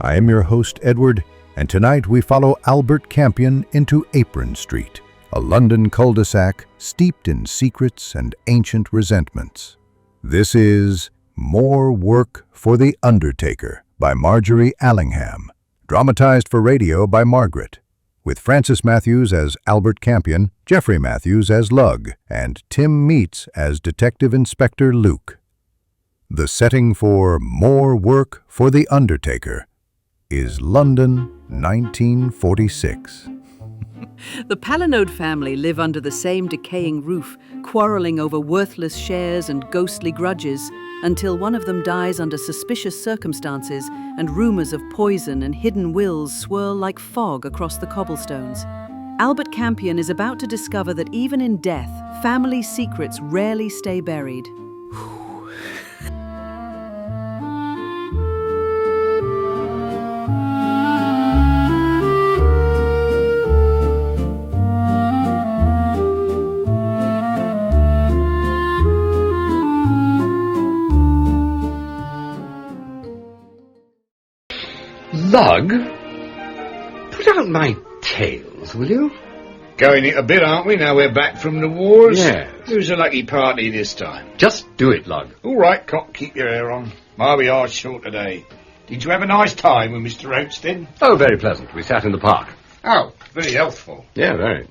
I am your host, Edward, and tonight we follow Albert Campion into Apron Street, a London cul-de-sac steeped in secrets and ancient resentments. This is More Work for the Undertaker by Margery Allingham, dramatized for radio by Margaret, with Francis Matthews as Albert Campion, Geoffrey Matthews as Lug, and Tim Meets as Detective Inspector Luke. The setting for More Work for the Undertaker is London, 1946. The Palanode family live under the same decaying roof, quarrelling over worthless shares and ghostly grudges, until one of them dies under suspicious circumstances and rumours of poison and hidden wills swirl like fog across the cobblestones. Albert Campion is about to discover that even in death, family secrets rarely stay buried. Lug, put out my tails, will you? Going it a bit, aren't we, now we're back from the wars? Yes. Who's a lucky party this time? Just do it, Lug. All right, Cock, keep your hair on. My, we are short today. Did you have a nice time with Mr. Oakston? Oh, very pleasant. We sat in the park. Oh, very healthful. Yeah, very.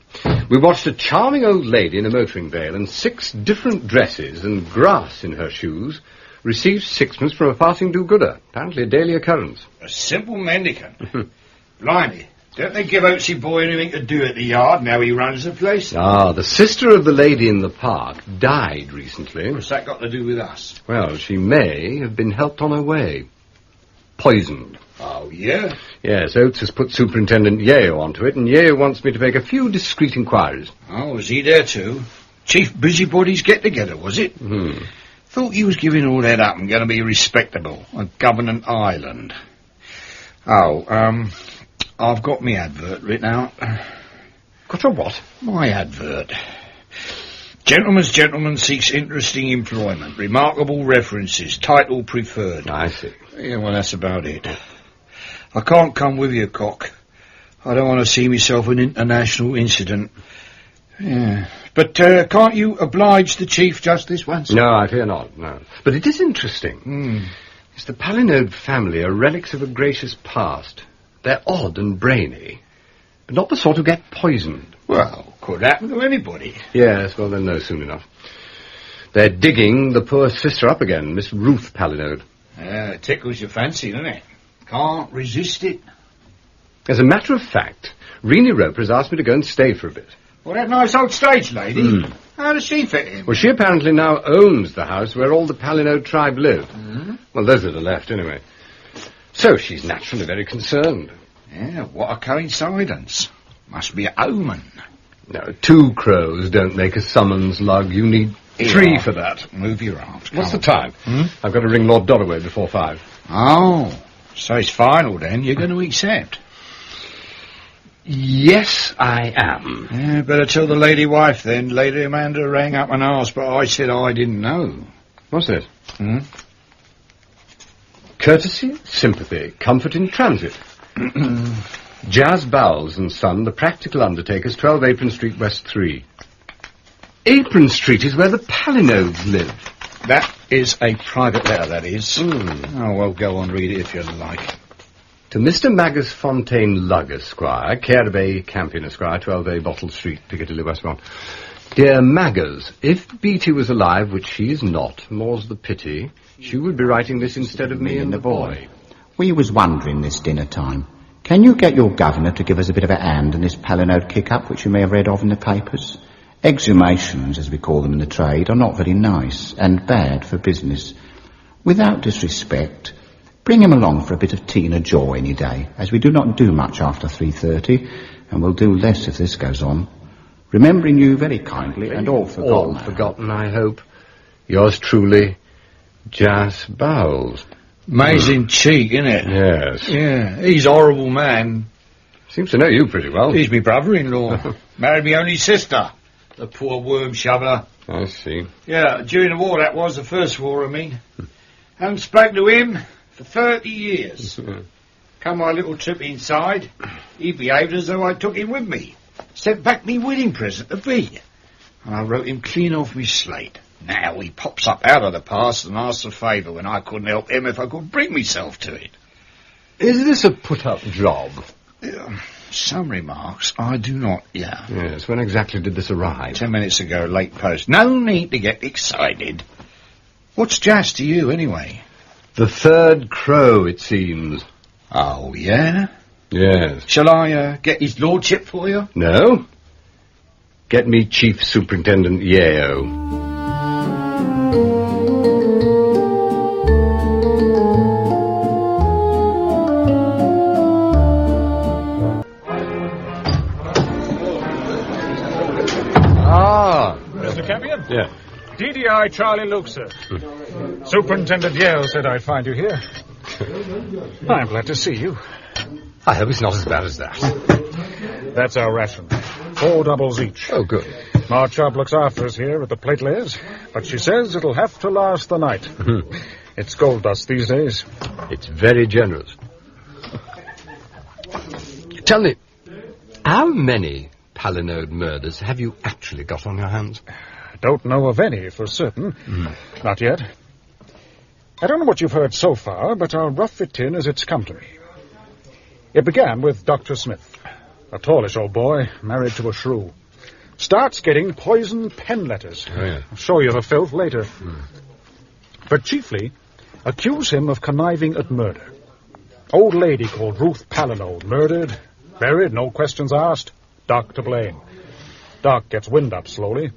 We watched a charming old lady in a motoring veil and 6 different dresses and grass in her shoes received sixpence from a passing do-gooder. Apparently a daily occurrence. A simple mendicant. Blimey, don't they give Oatsy boy anything to do at the yard now he runs the place? Ah, the sister of the lady in the park died recently. What's that got to do with us? Well, she may have been helped on her way. Poisoned. Oh, yeah? Yes, Oates has put Superintendent Yeo onto it, and Yeo wants me to make a few discreet inquiries. Oh, was he there too? Chief Busybody's get-together, was it? Thought he was giving all that up and going to be respectable on Government Island. Oh, I've got me advert written out. Got your what? My advert. Gentleman's gentleman seeks interesting employment. Remarkable references. Title preferred. I see. Yeah, well, that's about it. I can't come with you, Cock. I don't want to see myself an international incident. Yeah. But can't you oblige the Chief just this once? No, I fear not, no. But it is interesting. It's the Palinode family are relics of a gracious past. They're odd and brainy, but not the sort who get poisoned. Well, could happen to anybody. Yes, well, they'll know soon enough. They're digging the poor sister up again, Miss Ruth Palinode. It tickles your fancy, doesn't it? Can't resist it. As a matter of fact, Renée Roper has asked me to go and stay for a bit. Well, that nice old stage lady. How does she fit in? Well, she apparently now owns the house where all the Palinode tribe live. Well, those that are left, anyway. So she's naturally very concerned. Yeah, what a coincidence. Must be an omen. No, 2 crows don't make a summons, Lug. You need 3 for that. Move your arms. What's the time? I've got to ring Lord Doddaway before 5. Oh, so it's final then. You're going to accept? Yes, I am. Yeah, better tell the lady wife then. Lady Amanda rang up and asked, but I said I didn't know. What's this? Courtesy, sympathy, comfort in transit. Jazz Bowles and Son, the Practical Undertakers, 12 Apron Street, West 3. Apron Street is where the Palinodes live. That is a private letter, that is. Oh, well, go on, read it if you like. To Mr. Magus Fontaine Lug, Esquire, care of A. Campion, Esquire, 12A Bottle Street, Piccadilly, Westbourne. Dear Magus, if Beatty was alive, which she is not, more's the pity, she would be writing this instead of me and the boy. We was wondering this dinner time, can you get your governor to give us a bit of a hand in this Palinode kick-up, which you may have read of in the papers? Exhumations, as we call them in the trade, are not very nice and bad for business. Without disrespect, bring him along for a bit of tea and a jaw any day, as we do not do much after 3:30, and will do less if this goes on. Remembering you very kindly and all forgotten. All forgotten, I hope. Yours truly, Jazz Bowles. Amazing cheek, isn't it? Yes. Yeah, he's a horrible man. Seems to know you pretty well. He's my brother-in-law. Married me only sister. The poor worm shoveler. I see. Yeah, during the war that was, the first war, I mean. Haven't spoken to him for 30 years. Come my little trip inside, he behaved as though I took him with me. Sent back me wedding present to V. And I wrote him clean off me slate. Now he pops up out of the past and asks a favour when I couldn't help him if I could bring myself to it. Is this a put-up job? Some remarks I do not, yeah. Yes, when exactly did this arrive? 10 minutes ago, late post. No need to get excited. What's jazz to you, anyway? The third crow, it seems. Oh, yeah? Yes. Shall I get his lordship for you? No. Get me Chief Superintendent Yeo. Mr. Campion? Yeah. DDI Charlie Luke, sir. Superintendent Yale said I'd find you here. I'm glad to see you. I hope it's not as bad as that. That's our ration. 4 doubles each. Oh, good. Marchop looks after us here at the plate layers, but she says it'll have to last the night. It's gold dust these days. It's very generous. Tell me, how many Palinode murders have you actually got on your hands? I don't know of any for certain. Not yet. I don't know what you've heard so far, but I'll rough it in as it's come to me. It began with Dr. Smith, a tallish old boy married to a shrew. Starts getting poisoned pen letters. Oh, yeah. I'll show you the filth later. But chiefly, accuse him of conniving at murder. Old lady called Ruth Palanode, murdered, buried, no questions asked. Doc to blame. Doc gets wind up slowly.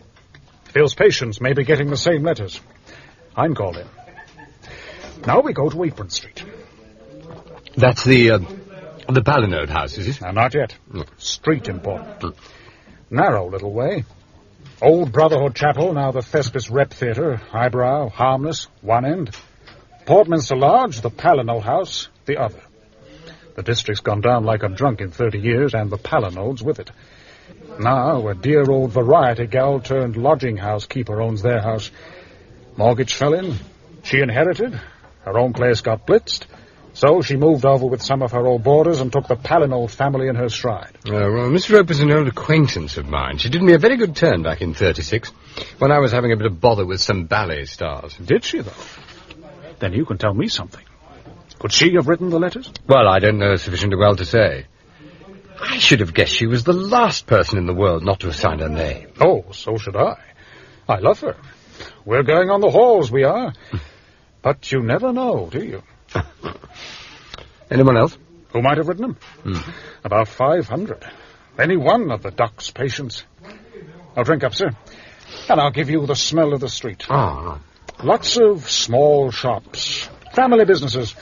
Feels patients may be getting the same letters. I'm called in. Now we go to Apron Street. That's the Palinode house, is it? Not yet. Street important. Narrow little way. Old Brotherhood Chapel, now the Thespis Rep Theatre. Highbrow, harmless, one end. Portminster Lodge, the Palinode house, the other. The district's gone down like a drunk in 30 years, and the Palinodes with it. Now, a dear old variety gal turned lodging house keeper owns their house. Mortgage fell in. She inherited. Her own place got blitzed. So she moved over with some of her old boarders and took the Palinode family in her stride. Well, Miss Rope is an old acquaintance of mine. She did me a very good turn back in 36, when I was having a bit of bother with some ballet stars. Did she, though? Then you can tell me something. Could she have written the letters? Well, I don't know sufficiently well to say. I should have guessed she was the last person in the world not to have signed her name. Oh, so should I. I love her. We're going on the halls, we are. But you never know, do you? Anyone else? Who might have written them? About 500. Any one of the doc's patients. I'll drink up, sir. And I'll give you the smell of the street. Ah. Lots of small shops. Family businesses.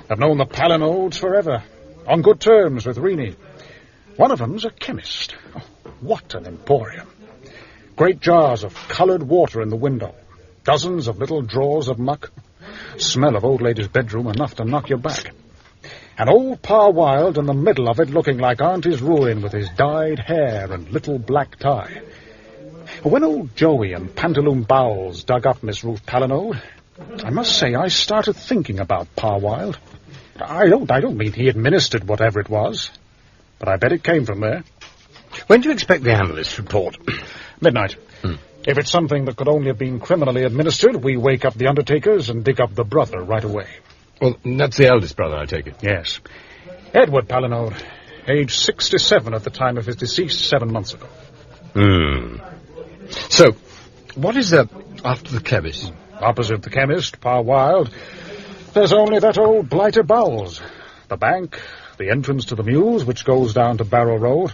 I've known the Palinodes forever. On good terms with Reenie. One of them's a chemist. Oh, what an emporium. Great jars of coloured water in the window. Dozens of little drawers of muck. Smell of old lady's bedroom enough to knock you back. And old Pa Wilde in the middle of it looking like Auntie's ruin with his dyed hair and little black tie. When old Joey and Pantaloon Bowles dug up Miss Ruth Palinode, I must say I started thinking about Pa Wilde. I don't mean he administered whatever it was, but I bet it came from there. When do you expect the analyst report? Midnight. If it's something that could only have been criminally administered, we wake up the Undertakers and dig up the brother right away. Well, that's the eldest brother, I take it. Yes. Edward Palinode, age 67 at the time of his decease 7 months ago. So, what is there after the chemist? Opposite the chemist, Pa Wilde, there's only that old blighter Bowles. The bank, the entrance to the Mews, which goes down to Barrow Road,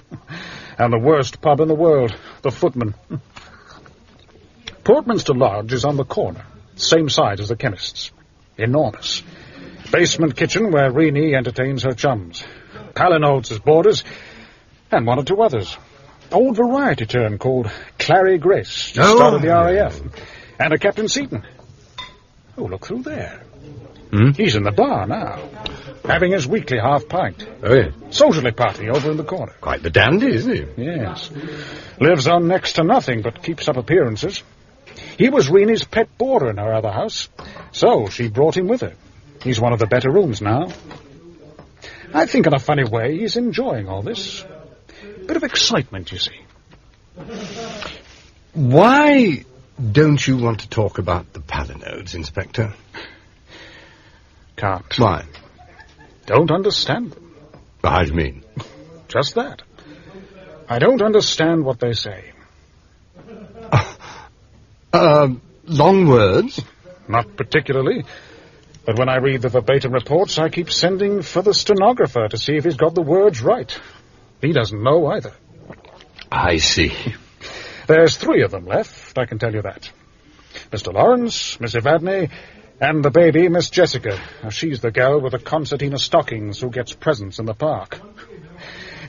and the worst pub in the world, the Footman. Portminster Lodge is on the corner, same side as the chemist's. Enormous. Basement kitchen where Reenie entertains her chums. Palinodes as boarders, and 1 or 2 others. Old variety turn called Clary Grace, just started the RAF. And a Captain Seaton. Oh, look through there. He's in the bar now, having his weekly half-pint. Oh, yeah. Socially party over in the corner. Quite the dandy, isn't he? Yes. Lives on next to nothing, but keeps up appearances. He was Reenie's pet boarder in her other house, so she brought him with her. He's one of the better rooms now. I think in a funny way he's enjoying all this. Bit of excitement, you see. Why don't you want to talk about the Palinodes, Inspector? Can't. Why? Don't understand them. How do you mean? Just that. I don't understand what they say. Long words? Not particularly. But when I read the verbatim reports, I keep sending for the stenographer to see if he's got the words right. He doesn't know either. I see. There's 3 of them left, I can tell you that. Mr. Lawrence, Miss Evadne, and the baby, Miss Jessica. Now, she's the gal with the concertina stockings who gets presents in the park.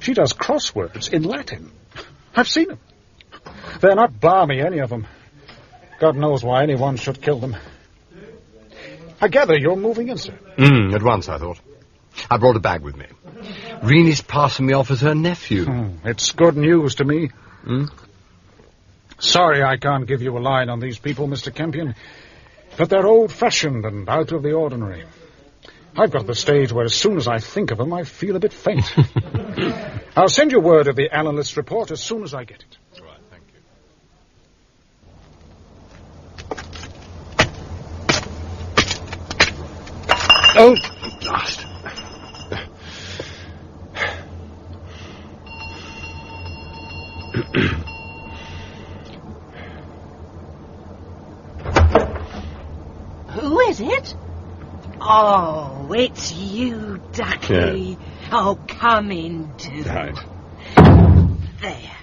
She does crosswords in Latin. I've seen them. They're not balmy, any of them. God knows why anyone should kill them. I gather you're moving in, sir. At once, I thought. I brought a bag with me. Reenie's passing me off as her nephew. It's good news to me. Sorry I can't give you a line on these people, Mr. Campion, but they're old-fashioned and out of the ordinary. I've got to the stage where as soon as I think of them, I feel a bit faint. I'll send you word of the analyst's report as soon as I get it. Right, thank you. Oh, blast. Who is it? Oh, it's you, Ducky. Yeah. Oh, come in, do. Right. There.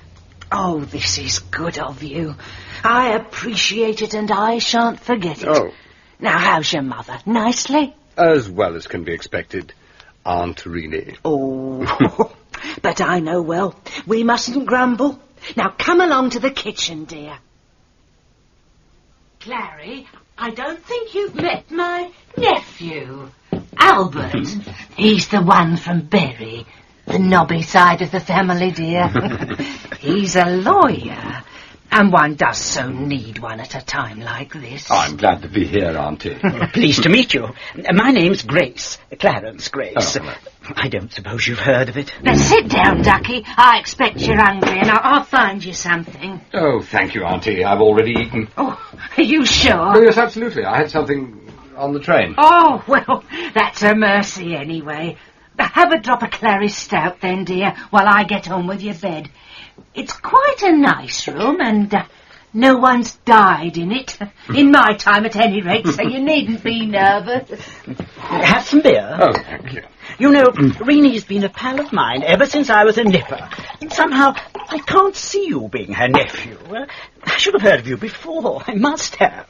Oh, this is good of you. I appreciate it and I shan't forget it. Oh. Now, how's your mother? Nicely? As well as can be expected, Aunt Reenie. Oh, but I know well. We mustn't grumble. Now, come along to the kitchen, dear. Clary, I don't think you've met my nephew, Albert. He's the one from Bury, the knobby side of the family, dear. He's a lawyer, and one does so need one at a time like this. I'm glad to be here, Auntie. Pleased to meet you. My name's Grace, Clarence Grace. Oh, I don't suppose you've heard of it. Now sit down, Ducky. I expect you're hungry, and I'll find you something. Oh, thank you, Auntie. I've already eaten. Oh, are you sure? Oh, yes, absolutely. I had something on the train. Oh, well, that's a mercy anyway. Have a drop of Clary's stout then, dear, while I get on with your bed. It's quite a nice room, and no one's died in it. In my time, at any rate, so you needn't be nervous. Have some beer? Oh, thank you. You know, Reenie's been a pal of mine ever since I was a nipper. And somehow, I can't see you being her nephew. I should have heard of you before. I must have.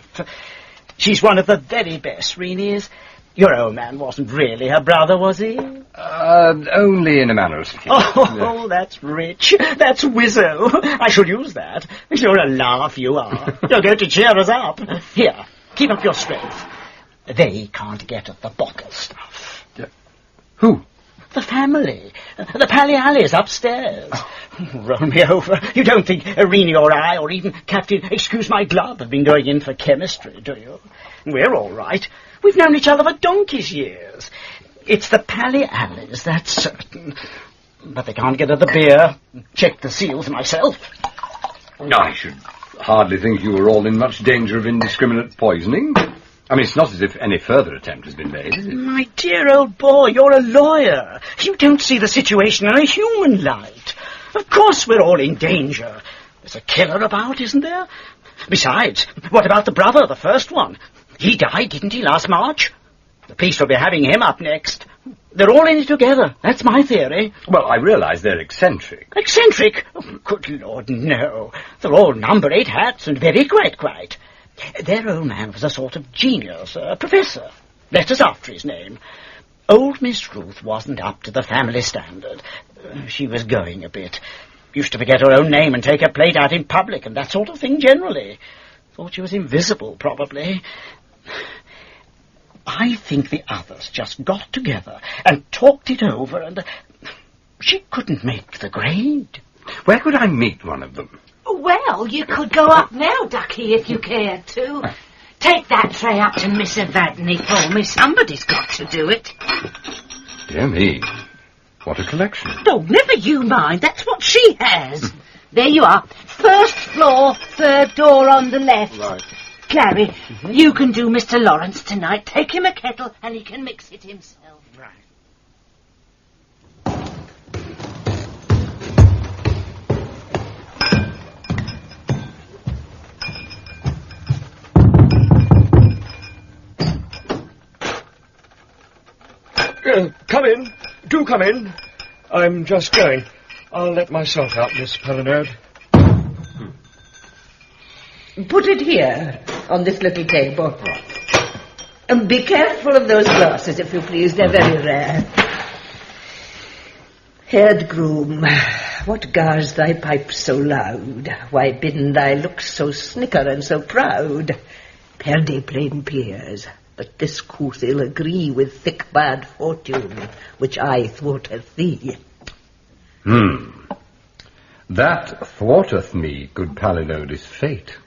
She's one of the very best, Reenie is. Your old man wasn't really her brother, was he? Only in a manner of speaking. Oh, that's rich. That's wizzo. I shall use that. You're a laugh, you are. You're going to cheer us up. Here, keep up your strength. They can't get at the bottle stuff. Who? The family. The Paliales upstairs. Roll me over. You don't think Reenie or I, or even Captain Excuse My Glove, have been going in for chemistry, do you? We're all right. We've known each other for donkey's years. It's the Paliales, that's certain. But they can't get at the beer. Check the seals myself. I should hardly think you were all in much danger of indiscriminate poisoning. I mean, it's not as if any further attempt has been made, is it? My dear old boy, you're a lawyer. You don't see the situation in a human light. Of course we're all in danger. There's a killer about, isn't there? Besides, what about the brother, the first one? He died, didn't he, last March? The police will be having him up next. They're all in it together. That's my theory. Well, I realise they're eccentric. Eccentric? Oh, good Lord, no. They're all number 8 hats and very quite. Their old man was a sort of genius, a professor. Letters after his name. Old Miss Ruth wasn't up to the family standard. She was going a bit. Used to forget her own name and take her plate out in public and that sort of thing generally. Thought she was invisible, probably. I think the others just got together and talked it over and she couldn't make the grade. Where could I meet one of them? Well, you could go up now, Ducky, if you cared to. Take that tray up to Miss Evadne for me. Somebody's got to do it. Dear me. What a collection. Oh, never you mind. That's what she has. There you are. First floor, third door on the left. Right. Clary, you can do Mr. Lawrence tonight. Take him a kettle and he can mix it himself. Right. Come in. Do come in. I'm just going. I'll let myself out, Miss Palinode. Put it here, on this little table. And be careful of those glasses, if you please. They're very rare. Head groom, what gars thy pipe so loud? Why bidden thy looks so snicker and so proud? Perde plain peers, but this couth ill agree with thick bad fortune, which I thwarteth thee. That thwarteth me, good Palinode, is fate.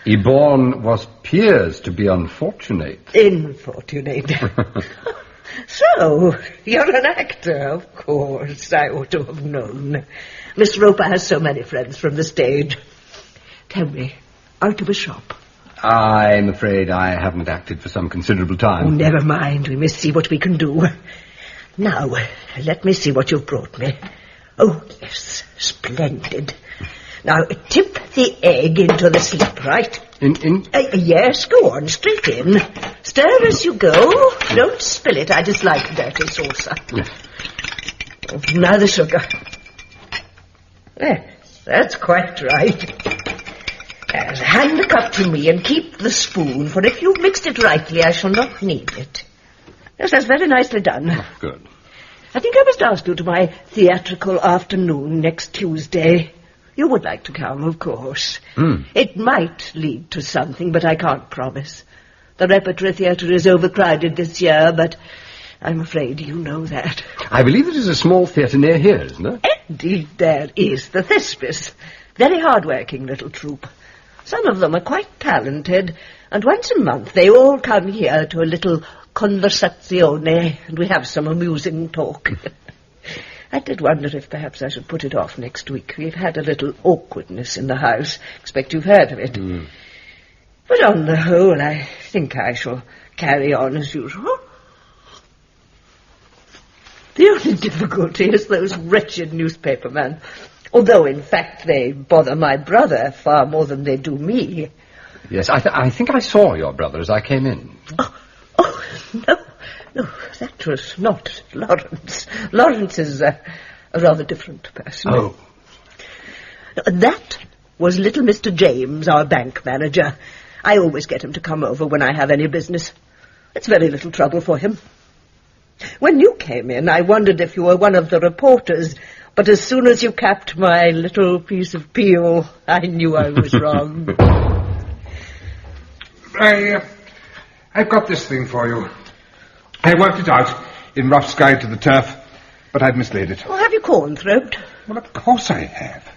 He born was peers to be unfortunate. Infortunate. So, you're an actor, of course. I ought to have known. Miss Roper has so many friends from the stage. Tell me, out of a shop? I'm afraid I haven't acted for some considerable time. Oh, never mind. We must see what we can do. Now, let me see what you've brought me. Oh, yes, splendid. Now, tip the egg into the slip, right? Yes, go on, straight in. Stir as you go. Don't spill it. I dislike dirty saucer. Yes. Now the sugar. Yes, that's quite right. Hand the cup to me and keep the spoon, for if you've mixed it rightly, I shall not need it. Yes, that's very nicely done. Oh, good. I think I must ask you to my theatrical afternoon next Tuesday. You would like to come, of course. It might lead to something, but I can't promise. The repertory theatre is overcrowded this year, but I'm afraid you know that. I believe there's a small theatre near here, isn't there? Indeed, there is. The Thespis. Very hard-working little troupe. Some of them are quite talented, and once a month they all come here to a little conversazione, and we have some amusing talk. I did wonder if perhaps I should put it off next week. We've had a little awkwardness in the house. Expect you've heard of it. But on the whole, I think I shall carry on as usual. The only difficulty is those wretched newspapermen, although, in fact, they bother my brother far more than they do me. Yes, I think I saw your brother as I came in. Oh, no, that was not Lawrence. Lawrence is a rather different person. Oh. That was little Mr. James, our bank manager. I always get him to come over when I have any business. It's very little trouble for him. When you came in, I wondered if you were one of the reporters, but as soon as you capped my little piece of peel, I knew I was wrong. I've got this thing for you. I worked it out in Rough Sky to the Turf, but I've mislaid it. Oh, have you corn-throat? Well, of course I have.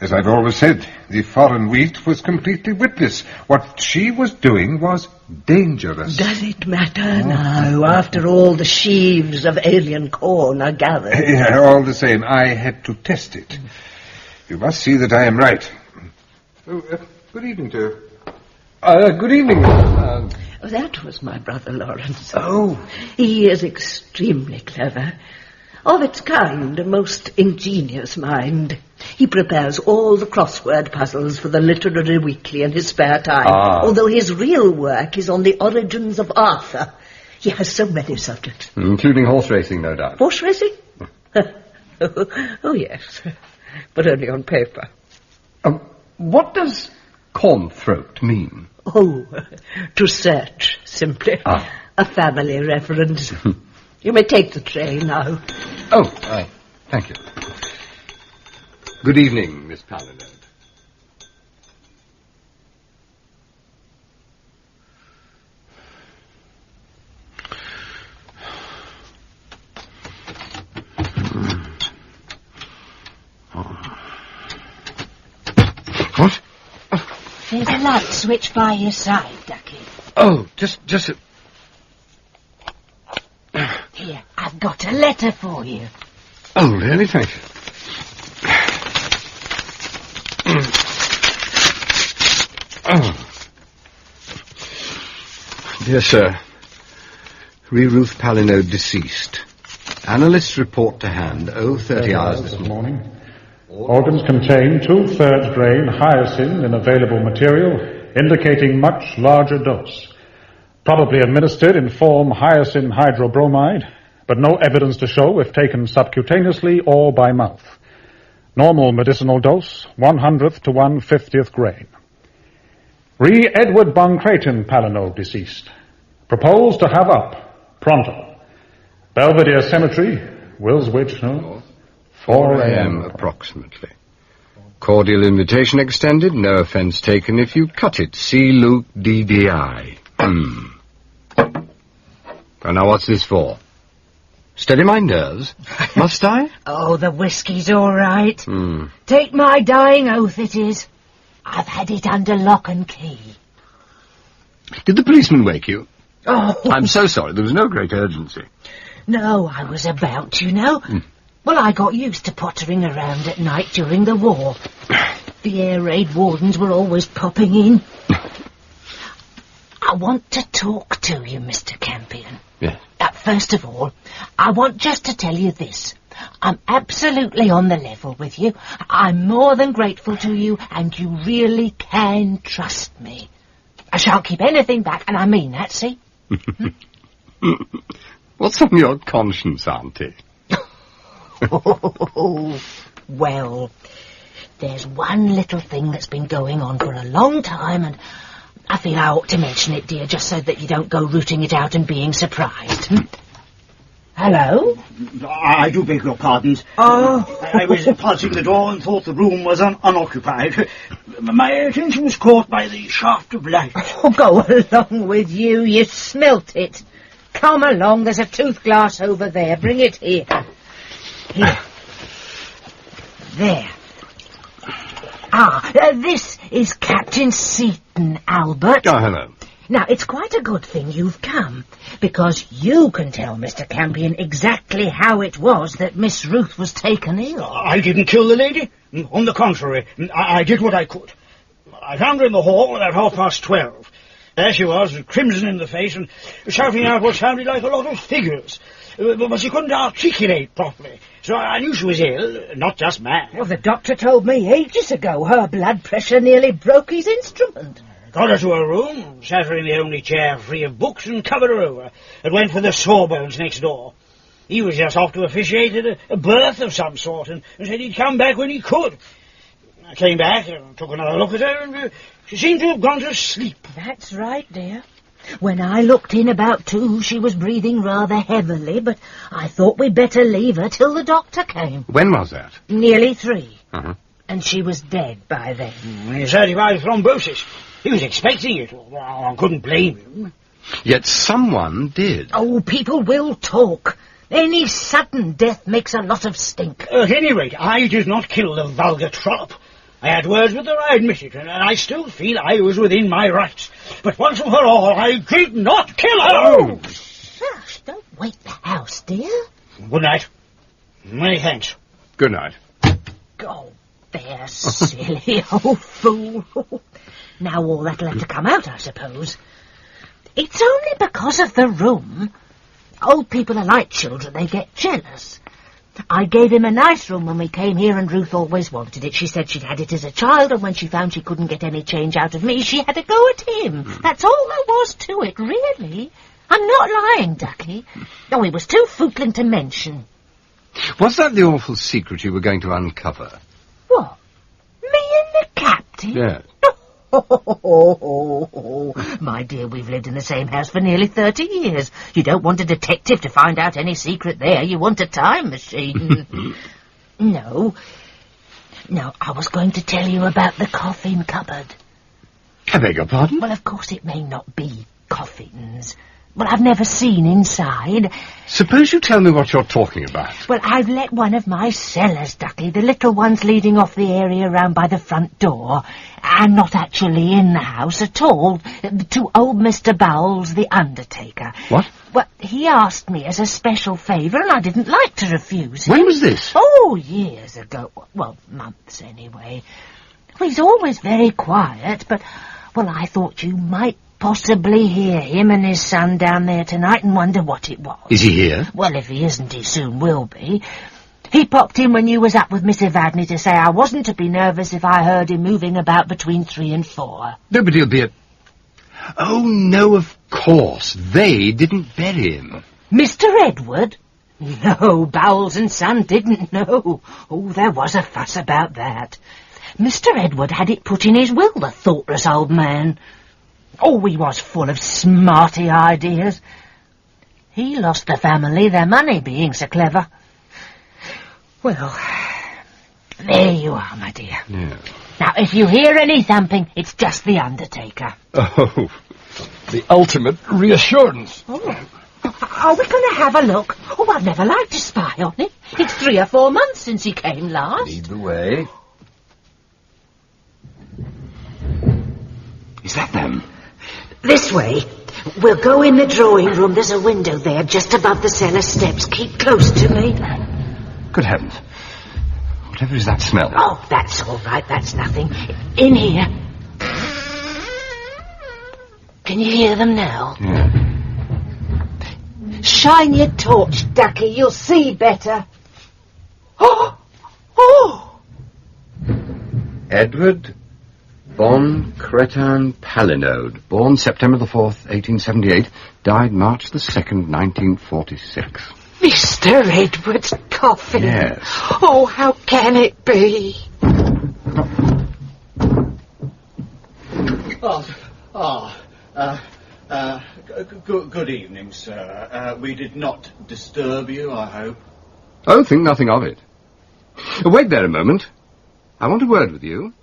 As I've always said, the foreign wheat was completely witless. What she was doing was dangerous. Does it matter now, after all the sheaves of alien corn are gathered? Yeah, all the same, I had to test it. You must see that I am right. Good evening to you. Good evening. That was my brother Lawrence. Oh. He is extremely clever. Of its kind, a most ingenious mind. He prepares all the crossword puzzles for the Literary Weekly in his spare time, although his real work is on the origins of Arthur. He has so many subjects. Including horse racing, no doubt. Horse racing? Oh, yes, but only on paper. What does corn-throat mean? Oh, to search, simply. A family reference. You may take the tray now. Oh, thank you. Good evening, Miss Palinode. What? There's a light switch by your side, Ducky. Oh, just a... Here, I've got a letter for you. Oh, really? Thank you. Oh. Dear sir, Ruth Palinode deceased. Analyst's report to hand, 30 hours this morning. Organs contain 2/3 grain hyoscine in available material, indicating much larger dose. Probably administered in form hyoscine hydrobromide, but no evidence to show if taken subcutaneously or by mouth. Normal medicinal dose, 100th to 1/50th grain. Edward Boncratin Palinode deceased. Proposed to have up, pronto. Belvedere Cemetery, Willswich, no? 4 a.m. approximately. Cordial invitation extended, no offence taken if you cut it. C. Luke DDI. Well, now what's this for? Steady my nerves. Must I? Oh, the whiskey's all right. Take my dying oath it is. I've had it under lock and key. Did the policeman wake you? Oh. I'm so sorry, there was no great urgency. No, I was about, you know. Well, I got used to pottering around at night during the war. The air raid wardens were always popping in. I want to talk to you, Mr. Campion. Yes. First of all, I want just to tell you this. I'm absolutely on the level with you. I'm more than grateful to you, and you really can trust me. I shan't keep anything back, and I mean that, see? What's on your conscience, Auntie? Oh, well, there's one little thing that's been going on for a long time, and I feel I ought to mention it, dear, just so that you don't go rooting it out and being surprised. Hello? I do beg your pardons. Oh. I was passing the door and thought the room was unoccupied. My attention was caught by the shaft of light. Oh, go along with you. You smelt it. Come along. There's a tooth glass over there. Bring it here. Here. There. This is Captain Seaton, Albert. Oh, hello. Now, it's quite a good thing you've come, because you can tell Mr. Campion exactly how it was that Miss Ruth was taken ill. I didn't kill the lady. On the contrary, I did what I could. I found her in the hall about 12:30. There she was, with crimson in the face, and shouting out what sounded like a lot of figures. But she couldn't articulate properly, so I knew she was ill, not just mad. Well, the doctor told me ages ago her blood pressure nearly broke his instrument. Got her to her room, sat her in the only chair free of books, and covered her over, and went for the Sawbones next door. He was just off to officiate at a birth of some sort, and said he'd come back when he could. I came back and took another look at her, and she seemed to have gone to sleep. That's right, dear. When I looked in about 2, she was breathing rather heavily, but I thought we'd better leave her till the doctor came. When was that? Nearly 3. Uh-huh. And she was dead by then. He said by thrombosis. He was expecting it. Well, I couldn't blame him. Yet someone did. Oh, people will talk. Any sudden death makes a lot of stink. At any rate, I did not kill the vulgar trollop. I had words with her, I admit it, and I still feel I was within my rights. But once and for all, I did not kill her! Oh, shush, don't wake the house, dear. Good night. Many thanks. Good night. Go there, silly old fool. Now all that'll have to come out, I suppose. It's only because of the room. Old people are like children, they get jealous. I gave him a nice room when we came here, and Ruth always wanted it. She said she'd had it as a child, and when she found she couldn't get any change out of me, she had to go at him. That's all there was to it, really. I'm not lying, Ducky. Oh, it was too footling to mention. Was that the awful secret you were going to uncover? What? Me and the captain? Yes. Oh, my dear, we've lived in the same house for nearly 30 years. You don't want a detective to find out any secret there. You want a time machine. No, I was going to tell you about the coffin cupboard. I beg your pardon? Well, of course it may not be coffins, Well, I've never seen inside. Suppose you tell me what you're talking about. Well, I've let one of my cellars, Ducky, the little ones leading off the area round by the front door. I'm not actually in the house at all. To old Mr. Bowles, the Undertaker. What? Well, he asked me as a special favour, and I didn't like to refuse him. When was this? Oh, years ago. Well, months anyway. Well, he's always very quiet, but, well, I thought you might possibly hear him and his son down there tonight and wonder what it was. Is he here? Well, if he isn't, he soon will be. He popped in when you was up with Miss Evadne to say I wasn't to be nervous if I heard him moving about between 3 and 4. No, but he'll be at... Oh, no, of course. They didn't bury him. Mr. Edward? No, Bowles and Son didn't know. Oh, there was a fuss about that. Mr. Edward had it put in his will, the thoughtless old man. Oh, he was full of smarty ideas. He lost the family their money, being so clever. Well, there you are, my dear. Yeah. Now, if you hear any thumping, it's just the Undertaker. Oh, the ultimate reassurance. Oh. Are we going to have a look? Oh, I've never liked to spy on him. It's 3 or 4 months since he came last. Lead the way. Is that them? This way. We'll go in the drawing room. There's a window there just above the cellar steps. Keep close to me. Good heavens. Whatever is that smell? Oh, that's all right. That's nothing. In here. Can you hear them now? Yeah. Shine your torch, Ducky. You'll see better. Oh! Oh! Edward von Cretin Palinode, born September the 4th, 1878, died March the 2nd, 1946. Mr. Edward's coffin. Yes. Oh, how can it be? Good evening, sir. We did not disturb you, I hope. Oh, think nothing of it. Wait there a moment. I want a word with you.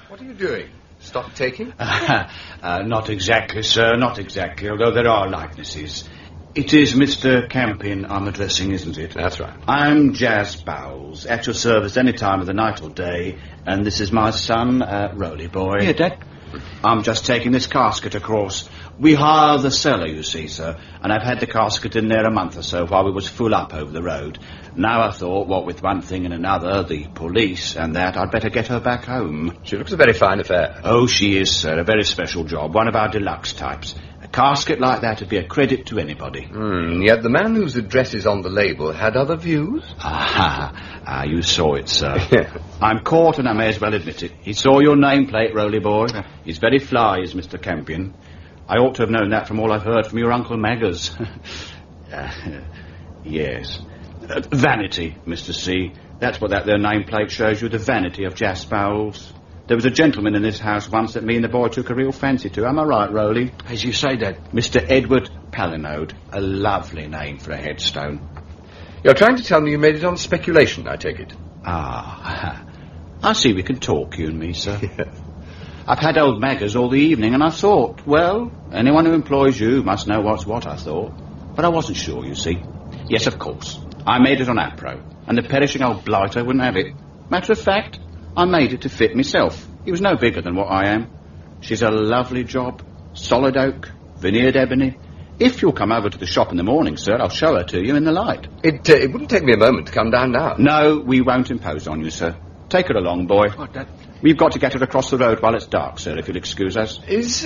What are you doing? Stock taking? Not exactly, sir, not exactly, although there are likenesses. It is Mr. Campion I'm addressing, isn't it? That's right. I'm Jas Bowles, at your service any time of the night or day, and this is my son, Roly Boy. Here, Dad. I'm just taking this casket across. We hire the cellar, you see, sir, and I've had the casket in there a month or so while we was full up over the road. Now I thought, what with one thing and another, the police and that, I'd better get her back home. She looks a very fine affair. Oh, she is, sir, a very special job, one of our deluxe types. A casket like that would be a credit to anybody. Yet the man whose address is on the label had other views? You saw it, sir. I'm caught and I may as well admit it. He saw your nameplate, Roly Boy. He's very fly, is Mr. Campion. I ought to have known that from all I've heard from your Uncle Maggers. Yes. Vanity, Mr. C. That's what that there nameplate shows you, the vanity of Jas Bowles. There was a gentleman in this house once that me and the boy took a real fancy to. Am I right, Roly? As you say, Dad. Mr. Edward Palinode. A lovely name for a headstone. You're trying to tell me you made it on speculation, I take it. I see we can talk, you and me, sir. I've had old Maggers all the evening, and I thought, well, anyone who employs you must know what's what, I thought. But I wasn't sure, you see. Yes, of course. I made it on Apro, and the perishing old blighter wouldn't have it. Matter of fact, I made it to fit myself. He was no bigger than what I am. She's a lovely job. Solid oak, veneered ebony. If you'll come over to the shop in the morning, sir, I'll show her to you in the light. It wouldn't take me a moment to come down now. No, we won't impose on you, sir. Take her along, boy. Oh, Dad. We've got to get her across the road while it's dark, sir, if you'll excuse us. Is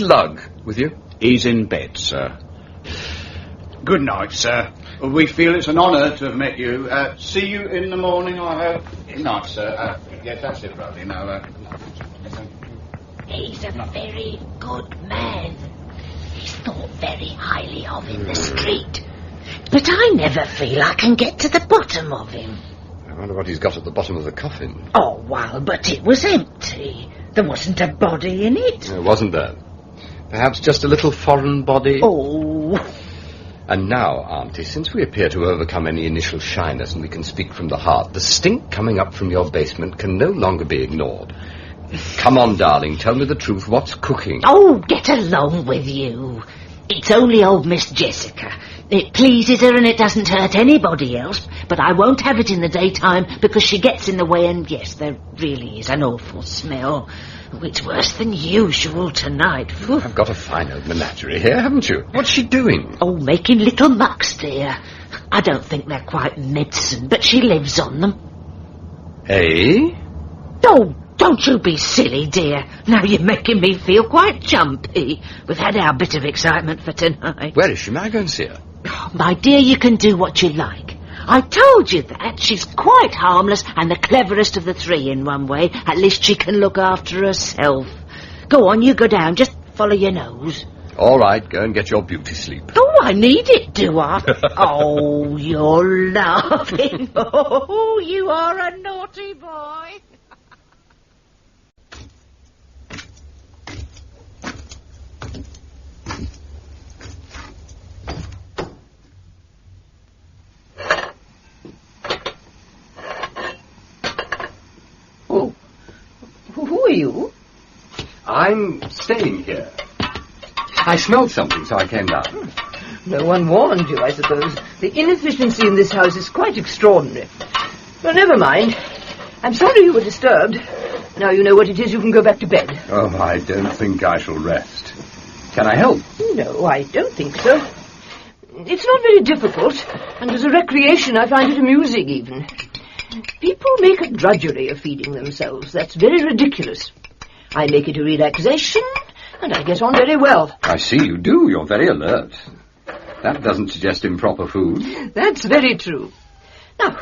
Lug with you? He's in bed, sir. Good night, sir. We feel it's an honour to have met you. See you in the morning, I hope. Good night, sir. Yes, that's it, Bradley. Now, He's a very good man. He's thought very highly of in the street. But I never feel I can get to the bottom of him. I wonder what he's got at the bottom of the coffin. Oh, well, but it was empty. There wasn't a body in it. Wasn't there? Perhaps just a little foreign body? Oh. And now, Auntie, since we appear to have overcome any initial shyness and we can speak from the heart, the stink coming up from your basement can no longer be ignored. Come on, darling, tell me the truth. What's cooking? Oh, get along with you. It's only old Miss Jessica. It pleases her and it doesn't hurt anybody else, but I won't have it in the daytime because she gets in the way, and yes, there really is an awful smell. Oh, it's worse than usual tonight. Phew. I've got a fine old menagerie here, haven't you? What's she doing? Oh, making little mucks, dear. I don't think they're quite medicine, but she lives on them. Eh? Oh, don't you be silly, dear. Now you're making me feel quite jumpy. We've had our bit of excitement for tonight. Where is she? May I go and see her? Oh, my dear, you can do what you like. I told you that. She's quite harmless and the cleverest of the three in one way. At least she can look after herself. Go on, you go down. Just follow your nose. All right, go and get your beauty sleep. Oh, I need it, do I? Oh, you're laughing. Oh, you are a naughty boy. Oh, who are you? I'm staying here. I smelled something, so I came down. No one warned you, I suppose. The inefficiency in this house is quite extraordinary. Well, never mind. I'm sorry you were disturbed. Now you know what it is, you can go back to bed. Oh, I don't think I shall rest. Can I help? No, I don't think so. It's not very difficult, and as a recreation I find it amusing even. People make a drudgery of feeding themselves. That's very ridiculous. I make it a relaxation, and I get on very well. I see you do. You're very alert. That doesn't suggest improper food. That's very true. Now,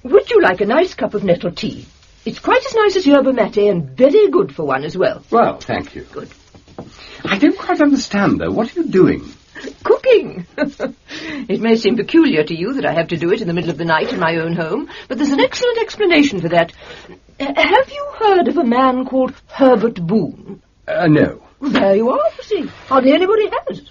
would you like a nice cup of nettle tea? It's quite as nice as yerba mate and very good for one as well. Well, thank you. Good. I don't quite understand, though. What are you doing? Cooking. It may seem peculiar to you that I have to do it in the middle of the night in my own home, but there's an excellent explanation for that. Have you heard of a man called Herbert Boone? No. There you are, you see. Hardly anybody has.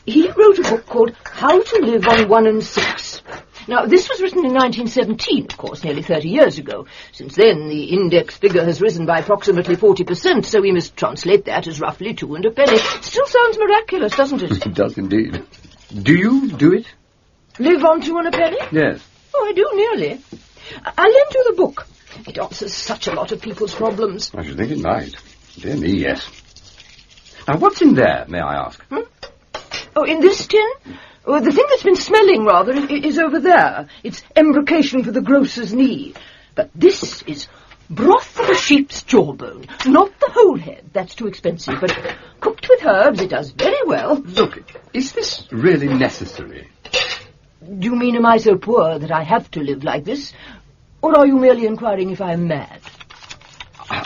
He wrote a book called How to Live on 1 and 6. Now, this was written in 1917, of course, nearly 30 years ago. Since then, the index figure has risen by approximately 40%, so we must translate that as roughly 2 and a penny. Still sounds miraculous, doesn't it? It does indeed. Do you do it? Live on 2 and a penny? Yes. Oh, I do, nearly. I'll lend you the book. It answers such a lot of people's problems. I should think it might. Dear me, yes. Now, what's in there, may I ask? Oh, in this tin? Oh, the thing that's been smelling, rather, is over there. It's embrocation for the grocer's knee. But this is broth of a sheep's jawbone. Not the whole head. That's too expensive. But cooked with herbs, it does very well. Look, is this really necessary? Do you mean, am I so poor that I have to live like this? Or are you merely inquiring if I am mad?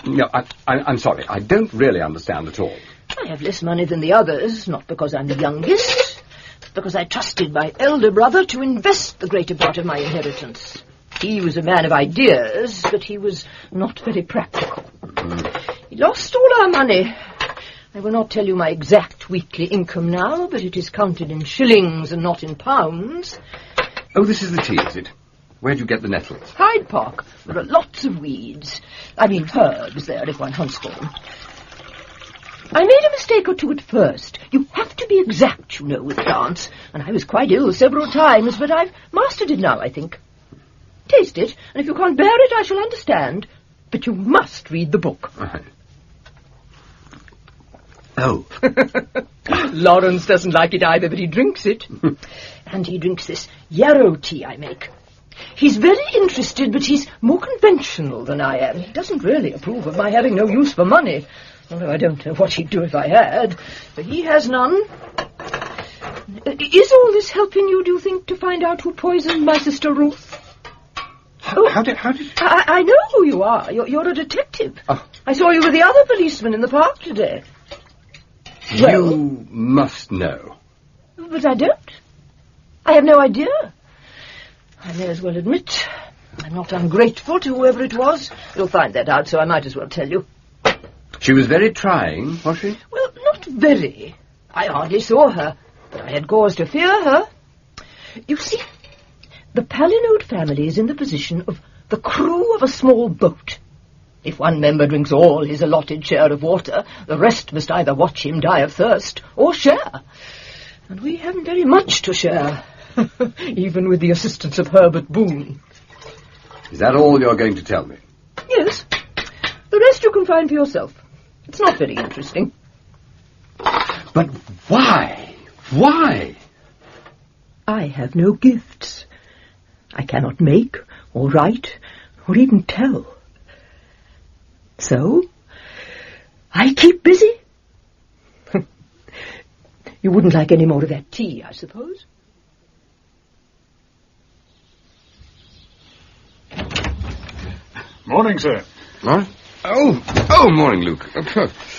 No, I'm sorry. I don't really understand at all. I have less money than the others, not because I'm the youngest, but because I trusted my elder brother to invest the greater part of my inheritance. He was a man of ideas, but he was not very practical. He lost all our money. I will not tell you my exact weekly income now, but it is counted in shillings and not in pounds. Oh, this is the tea, is it? Where'd you get the nettles? Hyde Park. There are lots of weeds. I mean herbs there, if one hunts for them. I made a mistake or two at first. You have to be exact, you know, with plants. And I was quite ill several times, but I've mastered it now, I think. Taste it, and if you can't bear it, I shall understand. But you must read the book. Right. Oh. Lawrence doesn't like it either, but he drinks it. And he drinks this yarrow tea I make. He's very interested, but he's more conventional than I am. He doesn't really approve of my having no use for money. Although I don't know what he'd do if I had. But he has none. Is all this helping you, do you think, to find out who poisoned my sister Ruth? How did... I know who you are. You're a detective. Oh. I saw you with the other policeman in the park today. You must know. But I don't. I have no idea. I may as well admit I'm not ungrateful to whoever it was. You'll find that out, so I might as well tell you. She was very trying, was she? Well, not very. I hardly saw her, but I had cause to fear her. You see, the Palinode family is in the position of the crew of a small boat. If one member drinks all his allotted share of water, the rest must either watch him die of thirst or share. And we haven't very much to share, even with the assistance of Herbert Boone. Is that all you're going to tell me? Yes. The rest you can find for yourself. It's not very interesting. But why? Why? I have no gifts. I cannot make, or write, or even tell. So, I keep busy. You wouldn't like any more of that tea, I suppose? Morning, sir. What? Oh, morning, Luke.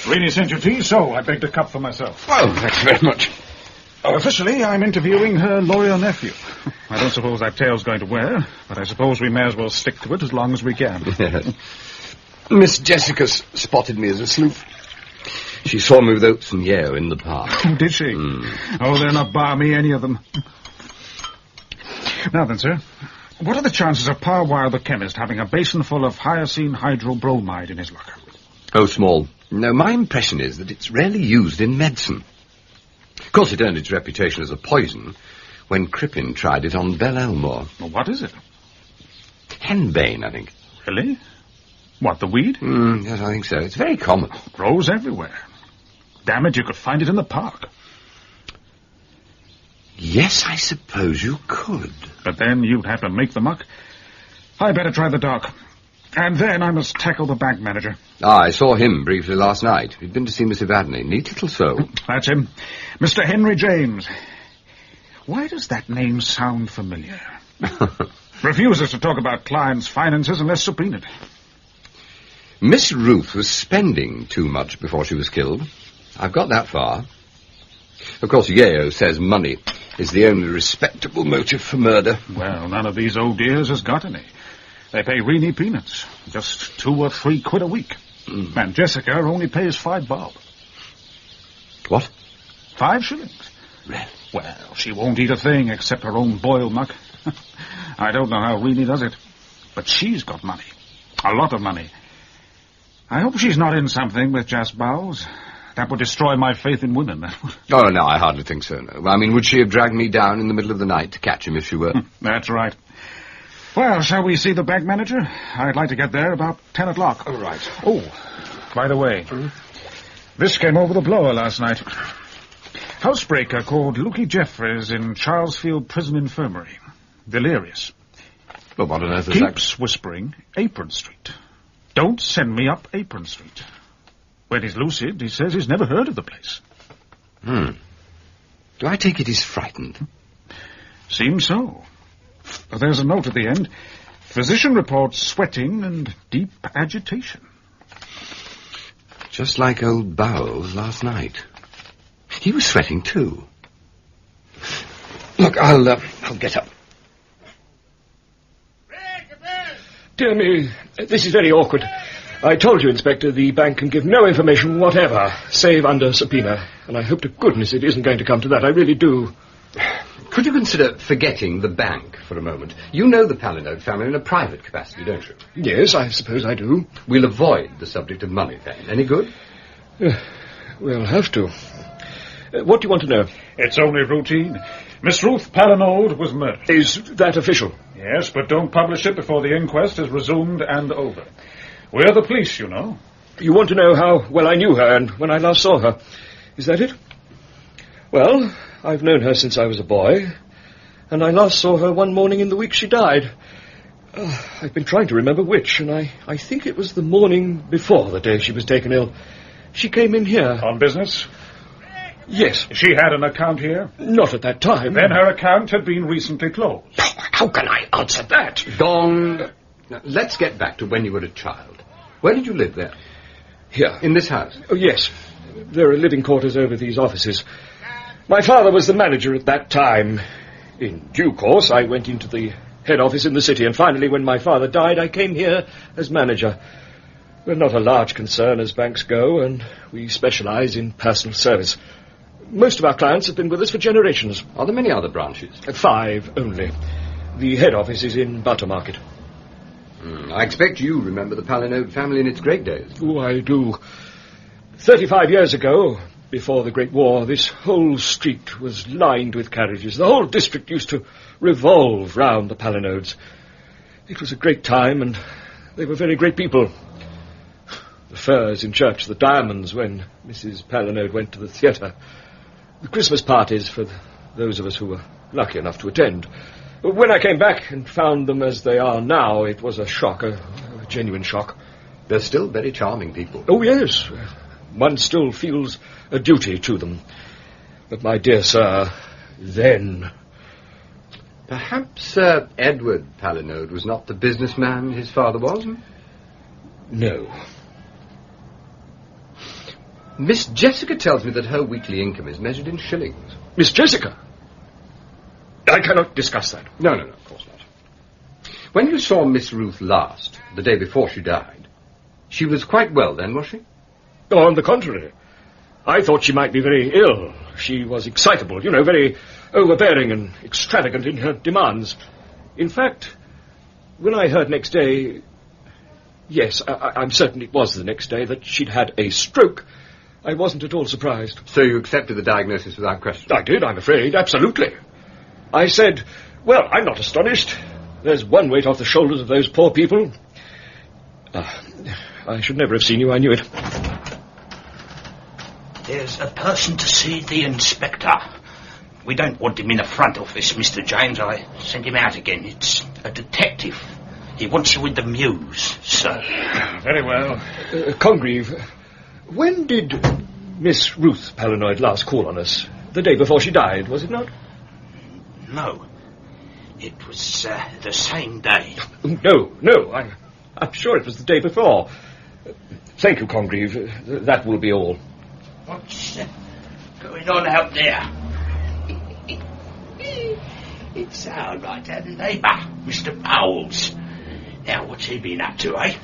Really sent you tea, so I begged a cup for myself. Oh, thank you very much. Officially, I'm interviewing her lawyer nephew. I don't suppose that tail's going to wear, but I suppose we may as well stick to it as long as we can. Yes. Miss Jessica spotted me as a sleuth. She saw me with Oates and Yeo in the park. Did she? Oh, they're not balmy, any of them. Now then, sir, what are the chances of Parwire the chemist having a basin full of hyoscine hydrobromide in his locker? Oh, small. No, my impression is that it's rarely used in medicine. Of course, it earned its reputation as a poison when Crippen tried it on Belle Elmore. Well, what is it? Henbane, I think. Really? What, the weed? Yes, I think so. It's very common. Grows everywhere. Damn it, you could find it in the park. Yes, I suppose you could. But then you'd have to make the muck. I better try the dock. And then I must tackle the bank manager. I saw him briefly last night. He'd been to see Miss Evadne. Neat little soul. That's him. Mr. Henry James. Why does that name sound familiar? Refuses to talk about clients' finances unless subpoenaed. Miss Ruth was spending too much before she was killed. I've got that far. Of course, Yeo says money is the only respectable motive for murder. Well, none of these old dears has got any. They pay Reenie peanuts, just 2 or 3 quid a week. And Jessica only pays 5 bob. What? 5 shillings. Really? Well, she won't eat a thing except her own boiled muck. I don't know how Reenie does it, but she's got money. A lot of money. I hope she's not in something with just bowels. That would destroy my faith in women. Oh, no, I hardly think so, no. I mean, would she have dragged me down in the middle of the night to catch him if she were? That's right. Well, shall we see the bank manager? I'd like to get there about 10 o'clock. All right. Oh, by the way, this came over the blower last night. Housebreaker called Lukey Jeffries in Charlesfield Prison Infirmary. Delirious. Well, what on earth is that? Keeps whispering Apron Street. Don't send me up Apron Street. When he's lucid, he says he's never heard of the place. Do I take it he's frightened? Seems so. There's a note at the end. Physician reports sweating and deep agitation. Just like old Bowles last night. He was sweating too. Look, I'll get up. Dear me, this is very awkward. I told you, Inspector, the bank can give no information whatever, save under subpoena. And I hope to goodness it isn't going to come to that. I really do. Could you consider forgetting the bank for a moment? You know the Palinode family in a private capacity, don't you? Yes, I suppose I do. We'll avoid the subject of money, then. Any good? We'll have to. What do you want to know? It's only routine. Miss Ruth Palanode was murdered. Is that official? Yes, but don't publish it before the inquest is resumed and over. We're the police, you know. You want to know how well I knew her and when I last saw her. Is that it? Well, I've known her since I was a boy, and I last saw her one morning in the week she died. I've been trying to remember which, and I think it was the morning before the day she was taken ill. She came in here. On business? Yes. She had an account here? Not at that time. Then her account had been recently closed. How can I answer that? Gone. Now, let's get back to when you were a child. Where did you live there? Here. In this house? Oh, yes. There are living quarters over these offices. My father was the manager at that time. In due course, I went into the head office in the city, and finally, when my father died, I came here as manager. We're not a large concern as banks go, and we specialize in personal service. Most of our clients have been with us for generations. Are there many other branches? 5 only. The head office is in Buttermarket. I expect you remember the Palinode family in its great days. Oh, I do. 35 years ago, before the Great War, this whole street was lined with carriages. The whole district used to revolve round the Palinodes. It was a great time, and they were very great people. The furs in church, the diamonds when Mrs. Palinode went to the theatre, the Christmas parties for those of us who were lucky enough to attend. When I came back and found them as they are now, it was a shock, a genuine shock. They're still very charming people. Oh, yes. One still feels a duty to them. But, my dear sir, then... Perhaps Edward Palinode was not the businessman his father was? No. Miss Jessica tells me that her weekly income is measured in shillings. Miss Jessica? I cannot discuss that. No, of course not. When you saw Miss Ruth last, the day before she died, she was quite well then, was she? Oh, on the contrary. I thought she might be very ill. She was excitable, very overbearing and extravagant in her demands. In fact, when I heard next day... Yes, I'm certain it was the next day that she'd had a stroke. I wasn't at all surprised. So you accepted the diagnosis without question? I did, I'm afraid, absolutely. I said, well, I'm not astonished. There's one weight off the shoulders of those poor people. I should never have seen you, I knew it. There's a person to see the inspector. We don't want him in the front office, Mr. James. I sent him out again. It's a detective. He wants you with the Muse, sir. Very well. Congreve, when did Miss Ruth Palinode last call on us? The day before she died, was it not? No. It was the same day. No. I'm sure it was the day before. Thank you, Congreve. That will be all. What's going on out there? It's our right-hand neighbour, Mr. Bowles. Now, what's he been up to, eh?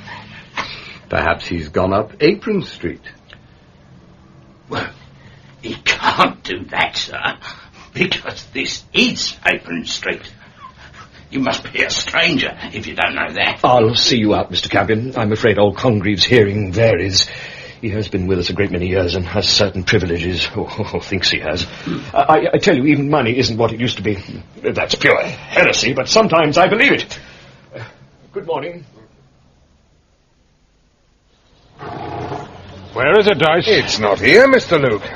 Perhaps he's gone up Apron Street. Well, he can't do that, sir, because this is Apron Street. You must be a stranger if you don't know that. I'll see you out, Mr. Campion. I'm afraid old Congreve's hearing varies. He has been with us a great many years and has certain privileges, or thinks he has. I tell you, even money isn't what it used to be. That's pure heresy, but sometimes I believe it. Good morning. Where is it, Dice? It's not here, Mr. Luke.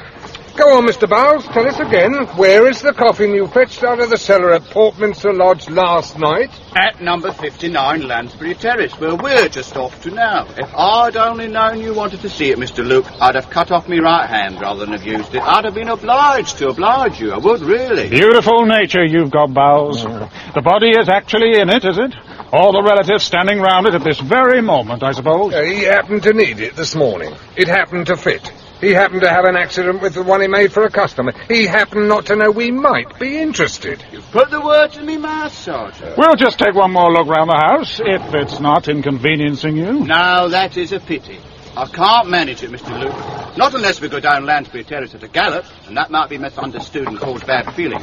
Go on, Mr. Bowles, tell us again. Where is the coffin you fetched out of the cellar at Portminster Lodge last night? At number 59 Lansbury Terrace, where we're just off to now. If I'd only known you wanted to see it, Mr. Luke, I'd have cut off me right hand rather than have used it. I'd have been obliged to oblige you, I would, really. Beautiful nature you've got, Bowles. The body is actually in it, is it? All the relatives standing round it at this very moment, I suppose? He happened to need it this morning. It happened to fit. He happened to have an accident with the one he made for a customer. He happened not to know we might be interested. You've put the words in me mouth, Sergeant. We'll just take one more look round the house, if it's not inconveniencing you. No, that is a pity. I can't manage it, Mr. Luke. Not unless we go down Lansbury Terrace at a gallop, and that might be misunderstood and cause bad feeling.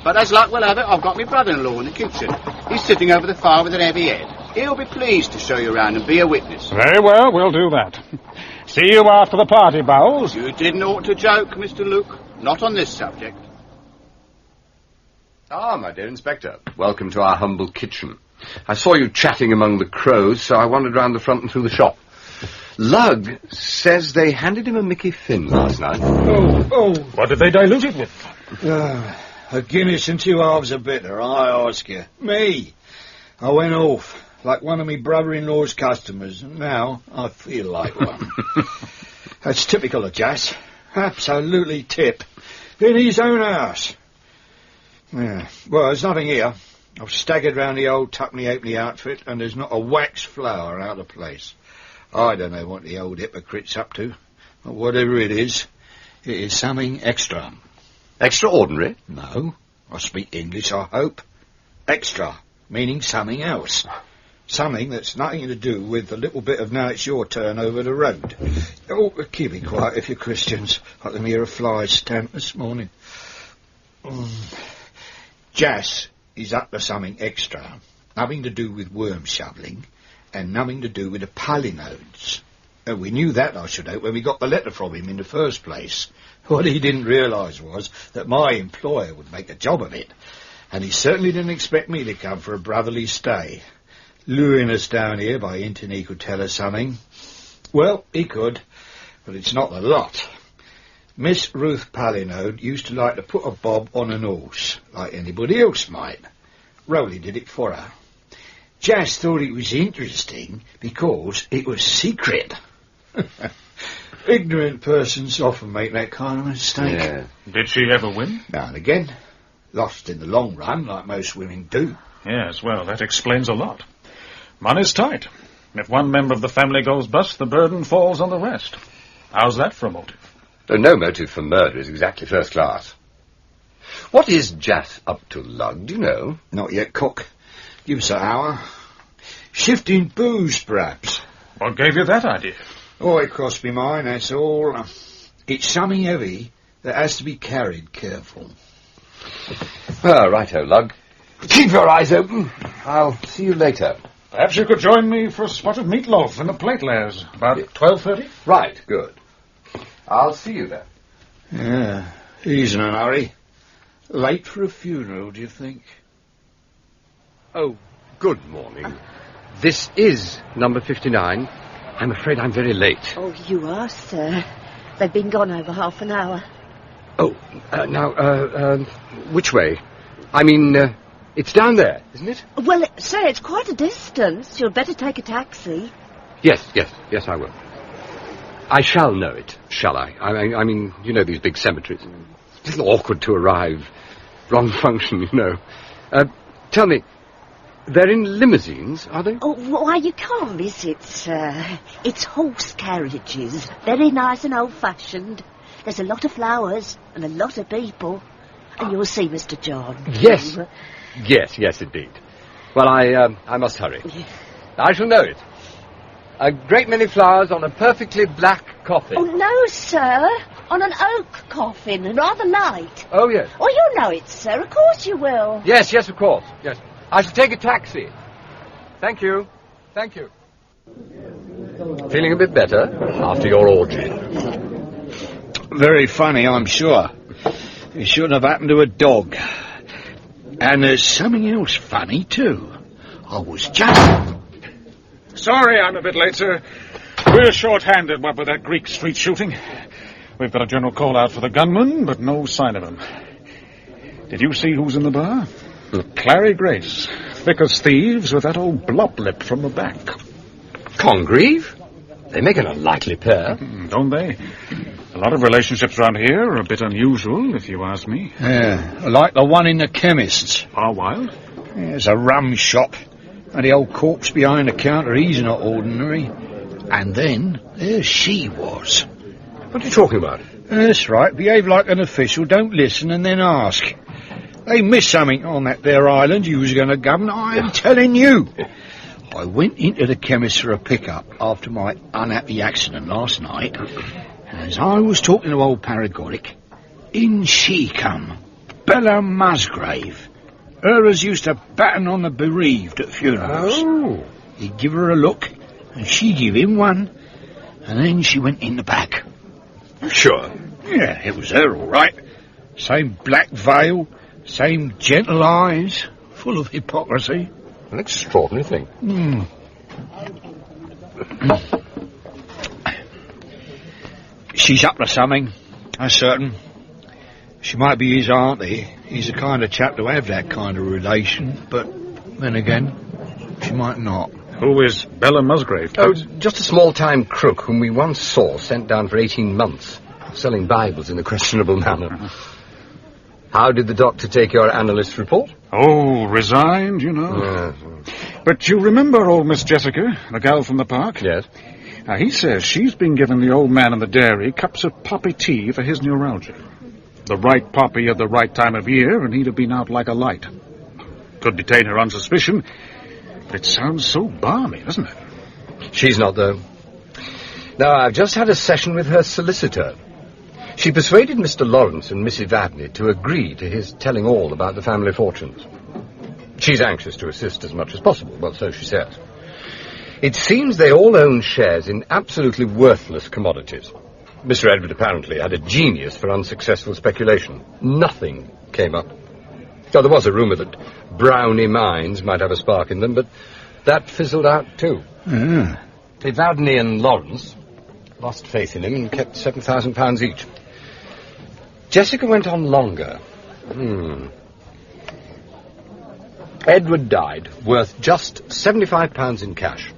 But as luck will have it, I've got my brother-in-law in the kitchen. He's sitting over the fire with an heavy head. He'll be pleased to show you around and be a witness. Very well, we'll do that. See you after the party, Bowles. You didn't ought to joke, Mr. Luke. Not on this subject. Ah, my dear Inspector. Welcome to our humble kitchen. I saw you chatting among the crows, so I wandered round the front and through the shop. Lug says they handed him a Mickey Finn last night. Oh. What did they dilute it with? A Guinness and 2 halves of bitter, I ask you. Me. I went off, like one of me brother-in-law's customers, and now I feel like one. That's typical of Jas. Absolutely tip. In his own house. Yeah. Well, there's nothing here. I've staggered round the old tuppenny-halfpenny outfit, and there's not a wax flower out of place. I don't know what the old hypocrite's up to, but whatever it is something extra. Extraordinary? No. I speak English, I hope. Extra, meaning something else. Something that's nothing to do with the little bit of now it's your turn over the road. Oh, keep it quiet if you're Christians. I can hear a fly stamp this morning. Jas is up to something extra. Nothing to do with worm shoveling. and nothing to do with the Palinodes. And we knew that, I should hope, when we got the letter from him in the first place. What he didn't realise was that my employer would make a job of it, and he certainly didn't expect me to come for a brotherly stay, luring us down here by hinting he could tell us something. Well, he could, but it's not the lot. Miss Ruth Palinode used to like to put a bob on an horse, like anybody else might. Rowley did it for her. Jas thought it was interesting because it was secret. Ignorant persons often make that kind of mistake. Yeah. Did she ever win? Now and again. Lost in the long run, like most women do. Yes, well, that explains a lot. Money's tight. If one member of the family goes bust, the burden falls on the rest. How's that for a motive? No motive for murder is exactly first class. What is Jas up to, Lug? Do you know? Not yet, Cook. Give us an hour. Shifting booze, perhaps. What gave you that idea? Oh, it crossed me mind, that's all. It's something heavy that has to be carried careful. Righto, Lug. Keep your eyes open. I'll see you later. Perhaps you could join me for a spot of meatloaf in the plate layers. About 12:30? Right, good. I'll see you then. Yeah, he's in a hurry. Late for a funeral, do you think? Oh, good morning. This is number 59. I'm afraid I'm very late. Oh, you are, sir. They've been gone over half an hour. Oh, now, which way? I mean, it's down there, isn't it? Well, sir, it's quite a distance. You'd better take a taxi. Yes, I will. I shall know it, shall I? I mean, you know these big cemeteries. It's a little awkward to arrive. Wrong function, you know. Tell me, they're in limousines, are they? Oh, why, you can't miss it, sir. It's horse carriages. Very nice and old-fashioned. There's a lot of flowers and a lot of people. And you'll see Mr. John. Yes. Yes, indeed. Well, I must hurry. I shall know it. A great many flowers on a perfectly black coffin. Oh, no, sir. On an oak coffin, rather light. Oh, yes. Oh, you'll know it, sir. Of course you will. Yes, of course. Yes. I shall take a taxi. Thank you. Feeling a bit better after your orgy? Very funny, I'm sure. It shouldn't have happened to a dog. And there's something else funny, too. I was just... Sorry I'm a bit late, sir. We're short-handed, what with that Greek street shooting. We've got a general call-out for the gunman, but no sign of him. Did you see who's in the bar? Clary Grace. Thick as thieves with that old blob lip from the back. Congreve? They make an unlikely pair. Don't they? A lot of relationships around here are a bit unusual, if you ask me. Yeah, like the one in the chemist's. Far Wild? There's a rum shop. And the old corpse behind the counter, he's not ordinary. And then, there she was. What are you talking about? That's right, behave like an official, don't listen and then ask. They missed something on that there island you was going to govern, I am telling you. I went into the chemist for a pickup after my unhappy accident last night, and as I was talking to old Paragoric, in she come, Bella Musgrave. Her as used to batten on the bereaved at funerals. Oh. He'd give her a look, and she give him one, and then she went in the back. Sure? Yeah, it was her all right. Same black veil, same gentle eyes, full of hypocrisy. An extraordinary thing. She's up to something, that's certain. She might be his auntie. He's the kind of chap to have that kind of relation, but then again, she might not. Who is Bella Musgrave? Oh, just a small-time crook whom we once saw sent down for 18 months, selling Bibles in a questionable manner. How did the doctor take your analyst's report? Oh, resigned, you know. But you remember old Miss Jessica, the gal from the park? Yes. Now, he says she's been giving the old man in the dairy cups of poppy tea for his neuralgia. The right poppy at the right time of year, and he'd have been out like a light. Could detain her on suspicion, but it sounds so balmy, doesn't it? She's not, though. Now, I've just had a session with her solicitor. She persuaded Mr. Lawrence and Mrs. Abney to agree to his telling all about the family fortunes. She's anxious to assist as much as possible, well, so she says. It seems they all own shares in absolutely worthless commodities. Mr. Edward apparently had a genius for unsuccessful speculation. Nothing came up. Now, there was a rumour that Brownie Mines might have a spark in them, but that fizzled out too. Evadne and Lawrence lost faith in him and kept £7,000 each. Jessica went on longer. Edward died worth just £75 in cash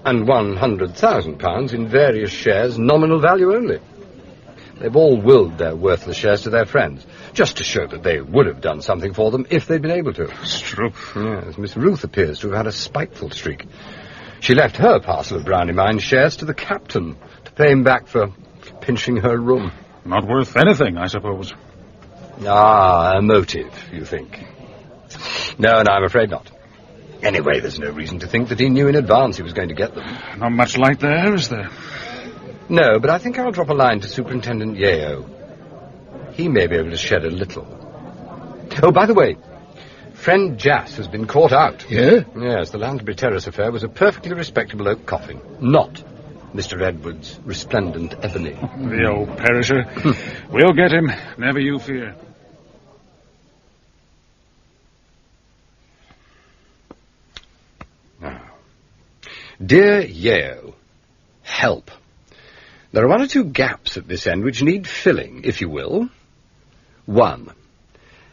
and £100,000 in various shares, nominal value only. They've all willed their worthless shares to their friends, just to show that they would have done something for them if they'd been able to. Struth. Yes, Miss Ruth appears to have had a spiteful streak. She left her parcel of Brownie Mines shares to the captain to pay him back for pinching her room. Not worth anything, I suppose. Ah, a motive, you think? No, I'm afraid not. Anyway, there's no reason to think that he knew in advance he was going to get them. Not much light there, is there? No, but I think I'll drop a line to Superintendent Yeo. He may be able to shed a little. Oh, by the way, friend Jas has been caught out. Yeah? Yes, the Lansbury Terrace affair was a perfectly respectable oak coffin, not Mr. Edwards' resplendent ebony. The old perisher. We'll get him, never you fear. Dear Yeo, help. There are one or two gaps at this end which need filling, if you will. 1.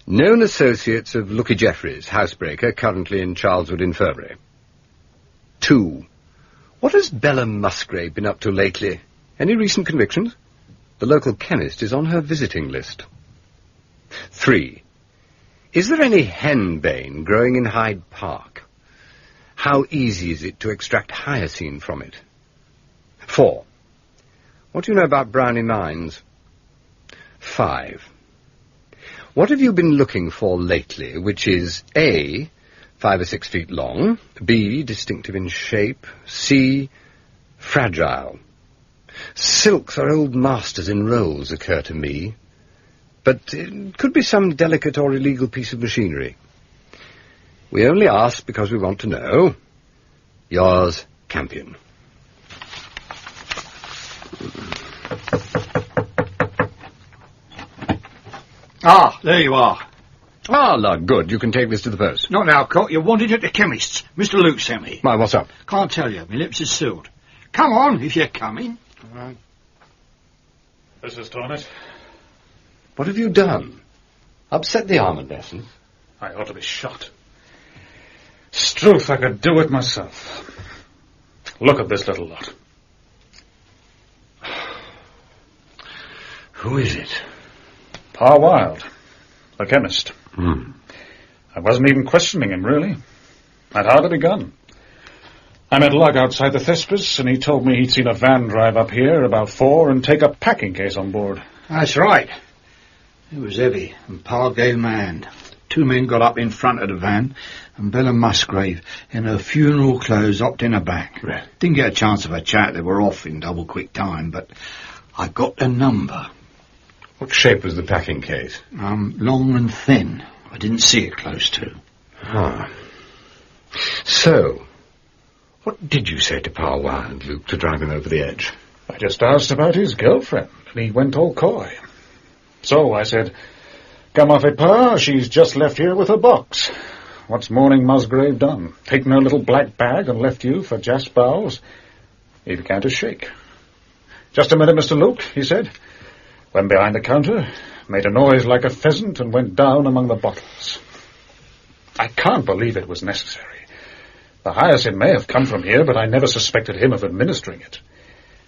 Known associates of Looky Jeffries, housebreaker, currently in Charleswood Infirmary. 2. What has Bella Musgrave been up to lately? Any recent convictions? The local chemist is on her visiting list. 3. Is there any henbane growing in Hyde Park? How easy is it to extract hyoscine from it? 4. What do you know about Brownie Mines? 5. What have you been looking for lately, which is A, 5 or 6 feet long, B, distinctive in shape, C, fragile? Silks are old masters in rolls, occur to me, but it could be some delicate or illegal piece of machinery. We only ask because we want to know. Yours, Campion. Ah, there you are. Ah, lad, good. You can take this to the post. Not now, Cot. You're wanted at the chemist's. Mr. Luke sent me. Why, what's up? Can't tell you. My lips are sealed. Come on, if you're coming. All right. This is Tornet. What have you done? Upset the almond lesson? I ought to be shot. Struth, I could do it myself. Look at this little lot. Who is it? Pa Wilde, the chemist. I wasn't even questioning him, really. I'd hardly begun. I met Lug outside the Thespis, and he told me he'd seen a van drive up here about 4 and take a packing case on board. That's right. It was heavy, and Pa gave him a hand. 2 men got up in front of the van, and Bella Musgrave, in her funeral clothes, hopped in her back. Right. Didn't get a chance of a chat. They were off in double quick time, but I got the number. What shape was the packing case? Long and thin. I didn't see it close to. Ah. So, what did you say to Pa Wilde, Luke, to drive him over the edge? I just asked about his girlfriend, and he went all coy. So I said, "Come off it, Pa, she's just left here with her box. What's Morning Musgrave done? Taken her little black bag and left you for Jas Bowles?" He began to shake. "Just a minute, Mr. Luke," he said. Went behind the counter, made a noise like a pheasant, and went down among the bottles. I can't believe it was necessary. The hyacinth may have come from here, but I never suspected him of administering it.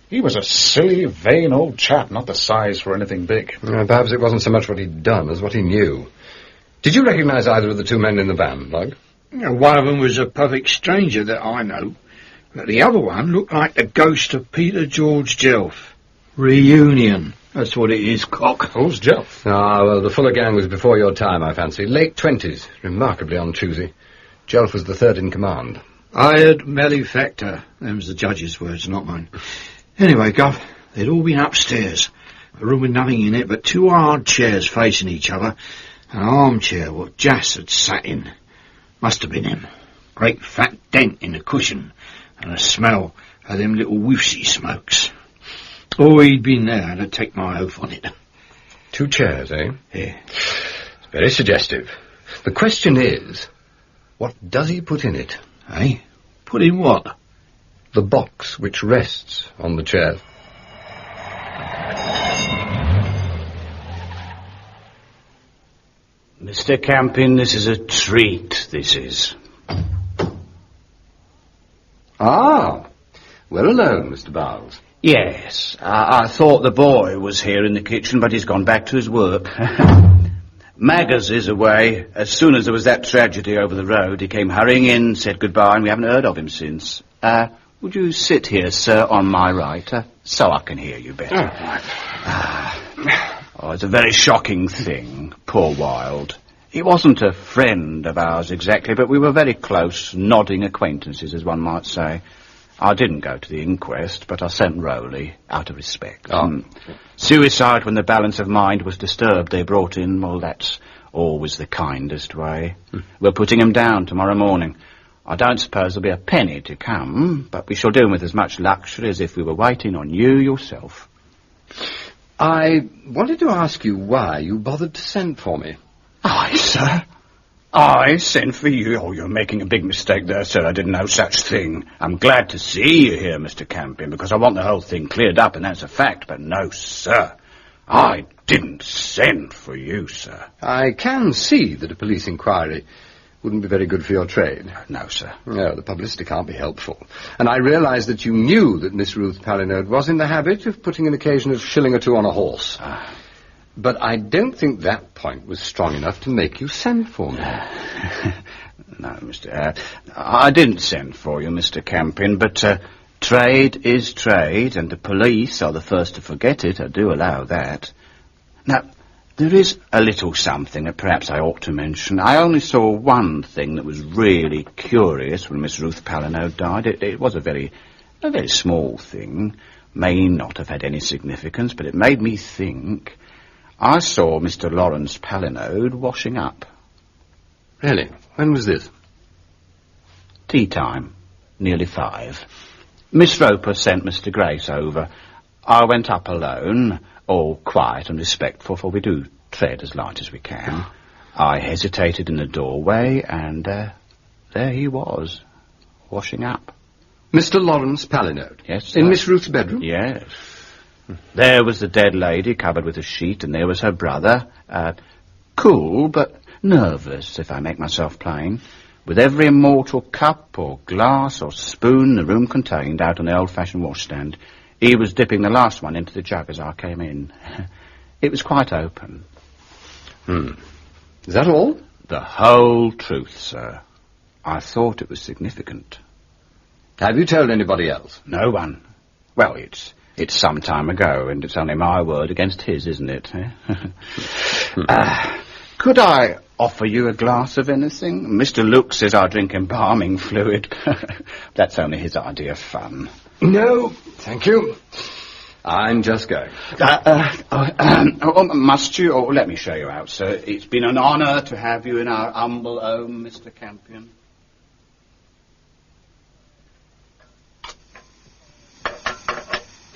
He was a silly, vain old chap, not the size for anything big. Perhaps it wasn't so much what he'd done as what he knew. Did you recognize either of the 2 men in the van, Lug? One of them was a perfect stranger that I know, but the other one looked like the ghost of Peter George Jelf. Reunion. That's what it is, Cock. Who's Jelf? Ah, well, the Fuller gang was before your time, I fancy. Late 20s. Remarkably unchoosy. Jelf was the 3rd in command. Hired malefactor. Them's the judge's words, not mine. Anyway, Gov, they'd all been upstairs. A room with nothing in it but 2 hard chairs facing each other. An armchair what Jas had sat in. Must have been him. Great fat dent in the cushion. And the smell of them little whiffs he smokes. Oh, he'd been there, and I'd take my oath on it. 2 chairs, eh? Yeah. It's very suggestive. The question is, what does he put in it? Eh? Put in what? The box which rests on the chair. Mr. Campion, this is a treat, this is. Ah, we're alone, Mr. Bowles. Yes, I thought the boy was here in the kitchen, but he's gone back to his work. Maggers is away. As soon as there was that tragedy over the road, he came hurrying in, said goodbye, and we haven't heard of him since. Would you sit here, sir, on my right, so I can hear you better? Oh, it's a very shocking thing, poor Wilde. He wasn't a friend of ours exactly, but we were very close, nodding acquaintances, as one might say. I didn't go to the inquest, but I sent Rowley, out of respect. Suicide when the balance of mind was disturbed, they brought in, well, that's always the kindest way. We're putting him down tomorrow morning. I don't suppose there'll be a penny to come, but we shall do him with as much luxury as if we were waiting on you yourself. I wanted to ask you why you bothered to send for me. I, sir? I sent for you? Oh, you're making a big mistake there, sir. I didn't know such thing. I'm glad to see you here, Mr. Campion, because I want the whole thing cleared up, and that's a fact. But no, sir. I didn't send for you, sir. I can see that a police inquiry wouldn't be very good for your trade. No, sir. No, the publicity can't be helpful. And I realise that you knew that Miss Ruth Palinode was in the habit of putting an occasional shilling or two on a horse. But I don't think that point was strong enough to make you send for me. No, Mr. I didn't send for you, Mr. Campion, but trade is trade, and the police are the first to forget it. I do allow that. Now, there is a little something that perhaps I ought to mention. I only saw one thing that was really curious when Miss Ruth Palinode died. It was a very small thing. May not have had any significance, but it made me think. I saw Mr. Lawrence Palinode washing up. Really? When was this? Tea time. Nearly 5. Miss Roper sent Mr. Grace over. I went up alone, all quiet and respectful, for we do tread as light as we can. I hesitated in the doorway, and there he was, washing up. Mr. Lawrence Palinode? Yes, sir. In Miss Ruth's bedroom? Yes. There was the dead lady covered with a sheet, and there was her brother, cool but nervous, if I make myself plain, with every immortal cup or glass or spoon the room contained out on the old-fashioned washstand. He was dipping the last one into the jug as I came in. It was quite open. Is that all? The whole truth, sir. I thought it was significant. Have you told anybody else? No one. Well, it's some time ago, and it's only my word against his, isn't it? Could I offer you a glass of anything? Mr. Luke says I drink embalming fluid. That's only his idea of fun. No, thank you. I'm just going. Must you? Oh, let me show you out, sir. It's been an honour to have you in our humble home, Mr. Campion.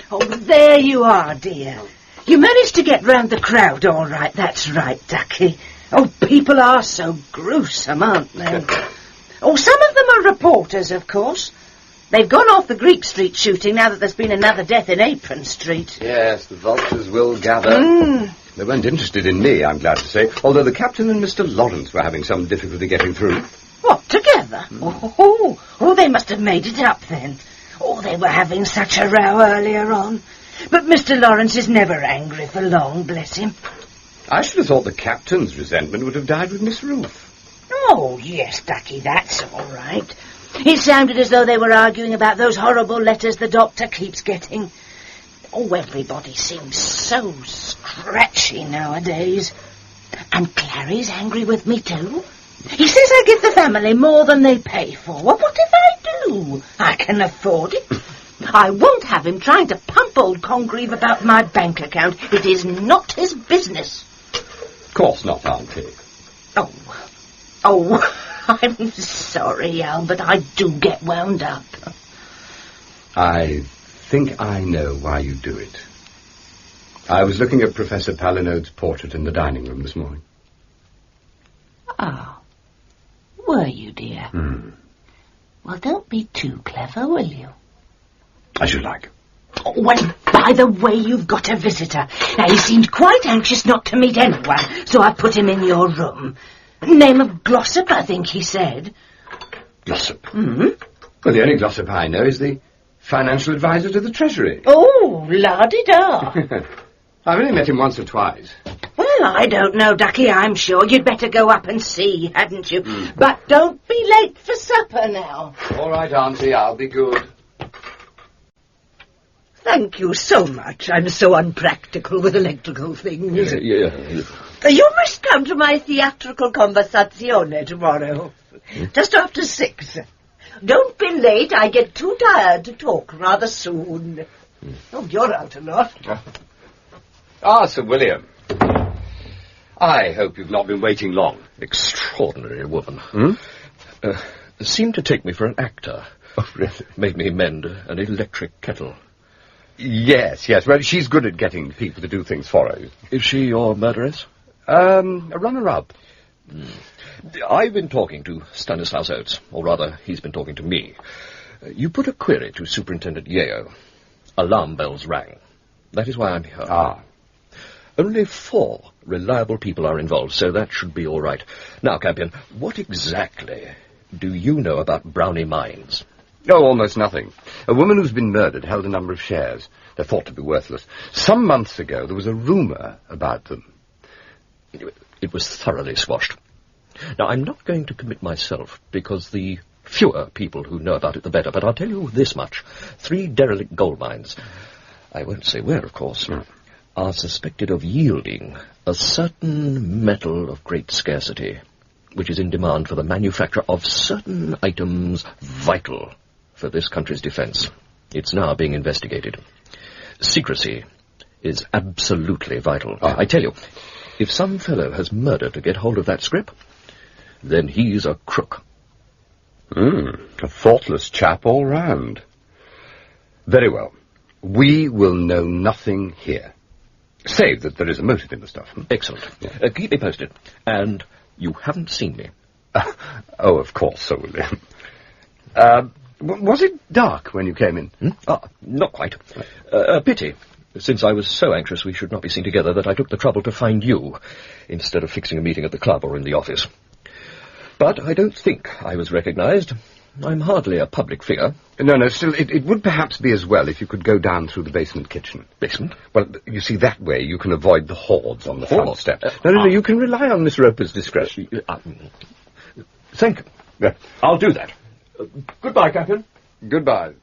Oh, there you are, dear. You managed to get round the crowd all right, that's right, Ducky. Oh, people are so gruesome, aren't they? Oh, some of them are reporters, of course. They've gone off the Greek Street shooting now that there's been another death in Apron Street. Yes, the vultures will gather. They weren't interested in me, I'm glad to say, although the captain and Mr. Lawrence were having some difficulty getting through. What, together? Oh, they must have made it up then. Oh, they were having such a row earlier on. But Mr. Lawrence is never angry for long, bless him. I should have thought the captain's resentment would have died with Miss Ruth. Oh, yes, Ducky, that's all right. It sounded as though they were arguing about those horrible letters the doctor keeps getting. Oh, everybody seems so scratchy nowadays. And Clary's angry with me too. He says I give the family more than they pay for. Well, what if I do? I can afford it. I won't have him trying to pump old Congreve about my bank account. It is not his business. Of course not, Auntie. Oh, I'm sorry, Albert. I do get wound up. I think I know why you do it. I was looking at Professor Palinode's portrait in the dining room this morning. Oh. Were you, dear? Well, don't be too clever, will you? As you like. Oh, well, by the way, you've got a visitor. Now, he seemed quite anxious not to meet anyone, so I put him in your room. Name of Glossop, I think he said. Glossop? Well, the only Glossop I know is the financial advisor to the Treasury. Oh, la-di-da. I've only met him once or twice. Well, I don't know, Ducky. I'm sure you'd better go up and see, hadn't you? But don't be late for supper now. All right, Auntie, I'll be good. Thank you so much. I'm so unpractical with electrical things. Yeah. You must come to my theatrical conversazione tomorrow. Just after 6. Don't be late. I get too tired to talk rather soon. Oh, you're out a lot. Sir William. I hope you've not been waiting long. Extraordinary woman. Seemed to take me for an actor. Oh, really? Made me mend an electric kettle. Yes. Well, she's good at getting people to do things for her. Is she your murderess? A runner-up. I've been talking to Stanislaus Oates, or rather, he's been talking to me. You put a query to Superintendent Yeo. Alarm bells rang. That is why I'm here. Only 4 reliable people are involved, so that should be all right. Now, Campion, what exactly do you know about Brownie Mines? Oh, almost nothing. A woman who's been murdered held a number of shares. They're thought to be worthless. Some months ago, there was a rumour about them. It was thoroughly squashed. Now, I'm not going to commit myself, because the fewer people who know about it, the better. But I'll tell you this much. 3 derelict gold mines, I won't say where, of course, are suspected of yielding a certain metal of great scarcity, which is in demand for the manufacture of certain items vital for this country's defence. It's now being investigated. Secrecy is absolutely vital. I tell you, if some fellow has murdered to get hold of that scrip, then he's a crook. A thoughtless chap all round. Very well. We will know nothing here, save that there is a motive in the stuff. Excellent. Keep me posted. And you haven't seen me. Oh, of course, Sir William. Was it dark when you came in? Not quite. A pity, since I was so anxious we should not be seen together that I took the trouble to find you, instead of fixing a meeting at the club or in the office. But I don't think I was recognised. I'm hardly a public figure. No, still, it would perhaps be as well if you could go down through the basement kitchen. Basement? Well, you see, that way you can avoid the hordes on the front steps. No, you can rely on Miss Roper's discretion. Thank you. I'll do that. Goodbye, Captain. Goodbye.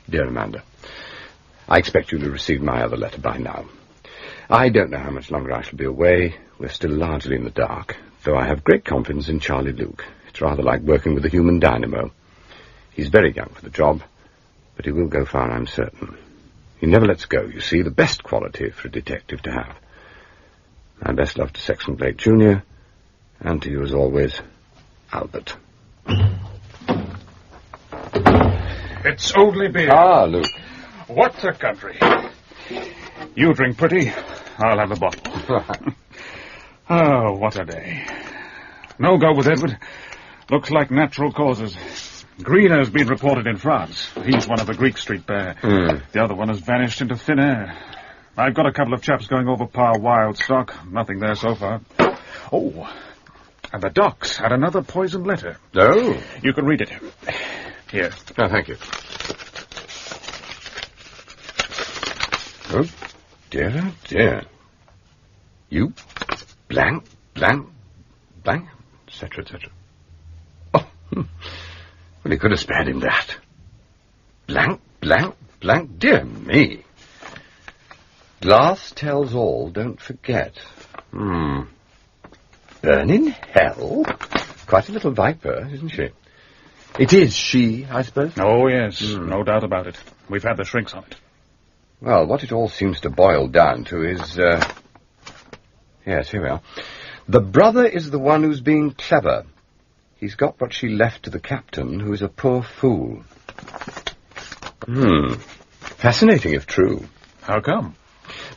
Dear Amanda, I expect you'll have received my other letter by now. I don't know how much longer I shall be away. We're still largely in the dark, though I have great confidence in Charlie Luke. It's rather like working with a human dynamo. He's very young for the job, but he will go far, I'm certain. He never lets go, you see, the best quality for a detective to have. My best love to Sexton Blake Jr., and to you as always, Albert. It's only beer. Luke. What a country. You drink pretty, I'll have a bottle. Oh, what a day. No go with Edward. Looks like natural causes. Greener's been reported in France. He's one of the Greek Street pair. The other one has vanished into thin air. I've got a couple of chaps going over par wild stock. Nothing there so far. Oh, and the docks had another poisoned letter. Oh. You can read it. Here. Oh, thank you. Oh, dear. You, blank, etc., etc. Oh, well, he could have spared him that. Blank, dear me. Glass tells all, don't forget. Burn in hell? Quite a little viper, isn't she? It is she, I suppose? Oh, yes, no doubt about it. We've had the shrinks on it. Well, what it all seems to boil down to is, yes, here we are. The brother is the one who's being clever. He's got what she left to the captain, who is a poor fool. Fascinating if true. How come?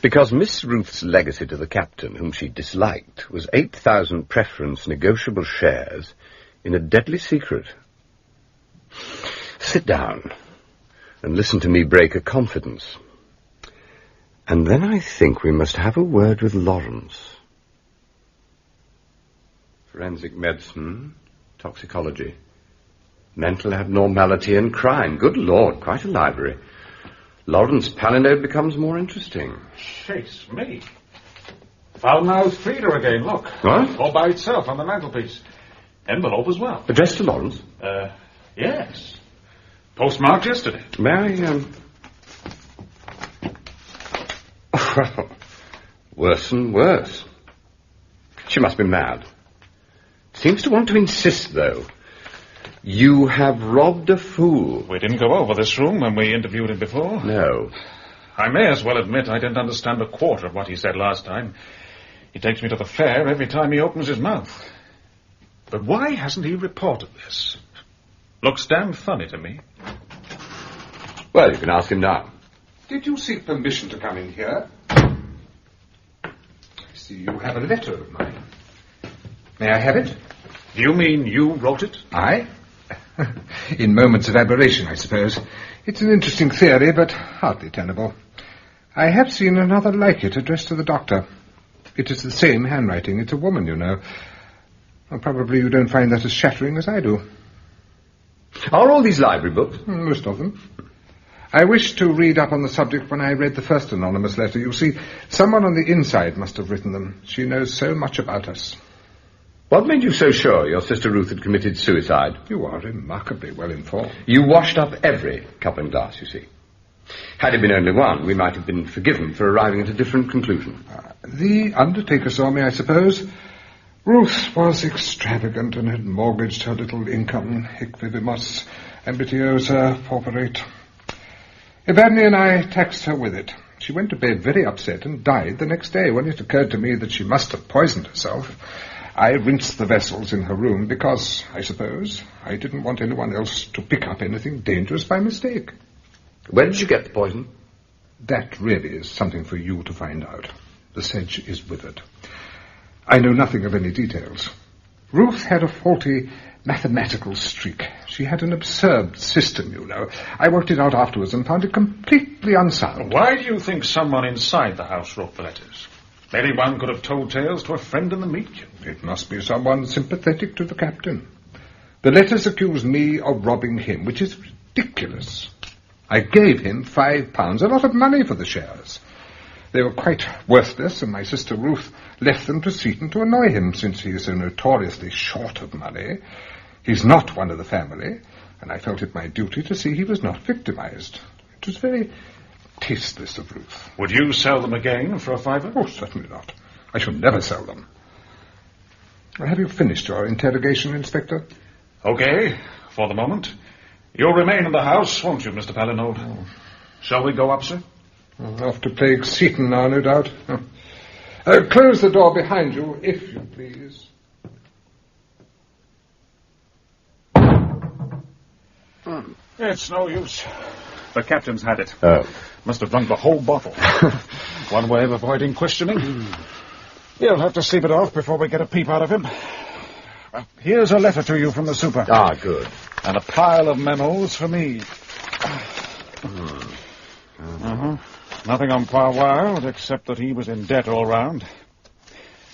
Because Miss Ruth's legacy to the captain, whom she disliked, was 8,000 preference negotiable shares in a deadly secret. Sit down and listen to me break a confidence. And then I think we must have a word with Lawrence. Forensic medicine, toxicology, mental abnormality and crime. Good Lord, quite a library. Lawrence Palinode becomes more interesting. Chase me. Foul-mouthed feeder again, look. What? All by itself on the mantelpiece. Envelope as well. Addressed to Lawrence? Yes. Postmarked yesterday. May I, Well, worse and worse. She must be mad. Seems to want to insist, though. You have robbed a fool. We didn't go over this room when we interviewed him before. No. I may as well admit I didn't understand a quarter of what he said last time. He takes me to the fair every time he opens his mouth. But why hasn't he reported this? Looks damn funny to me. Well, you can ask him now. Did you seek permission to come in here? I see you have a letter of mine. May I have it? Do you mean you wrote it? I? In moments of aberration, I suppose. It's an interesting theory, but hardly tenable. I have seen another like it addressed to the doctor. It is the same handwriting. It's a woman, you know. Well, probably you don't find that as shattering as I do. Are all these library books? Most of them. I wished to read up on the subject when I read the first anonymous letter. You see, someone on the inside must have written them. She knows so much about us. What made you so sure your sister Ruth had committed suicide? You are remarkably well informed. You washed up every cup and glass, you see. Had it been only one, we might have been forgiven for arriving at a different conclusion. The Undertaker saw me, I suppose. Ruth was extravagant and had mortgaged her little income. Hic vivimus, ambitiosa pauperate. Evadne and I taxed her with it. She went to bed very upset and died the next day. When it occurred to me that she must have poisoned herself, I rinsed the vessels in her room because, I suppose, I didn't want anyone else to pick up anything dangerous by mistake. Where did you get the poison? That really is something for you to find out. The sedge is withered. I know nothing of any details. Ruth had a faulty mathematical streak. She had an absurd system, you know. I worked it out afterwards and found it completely unsound. Why do you think someone inside the house wrote the letters? Maybe one could have told tales to a friend in the meet queue. It must be someone sympathetic to the captain. The letters accuse me of robbing him, which is ridiculous. I gave him £5, a lot of money for the shares. They were quite worthless, and my sister Ruth left them to Seaton to annoy him, since he is so notoriously short of money. He's not one of the family, and I felt it my duty to see he was not victimized. It was very tasteless of Ruth. Would you sell them again for a £5? Oh, certainly not. I shall never sell them. Have you finished your interrogation, Inspector? Okay, for the moment. You'll remain in the house, won't you, Mr. Palinode? Oh. Shall we go up, sir? Off to plague Seaton now, no doubt. Close the door behind you, if you please. It's no use. The captain's had it. Oh. Must have drunk the whole bottle. One way of avoiding questioning. You'll have to sleep it off before we get a peep out of him. Here's a letter to you from the super. Ah, good. And a pile of memos for me. Nothing on Pa Wild, except that he was in debt all round.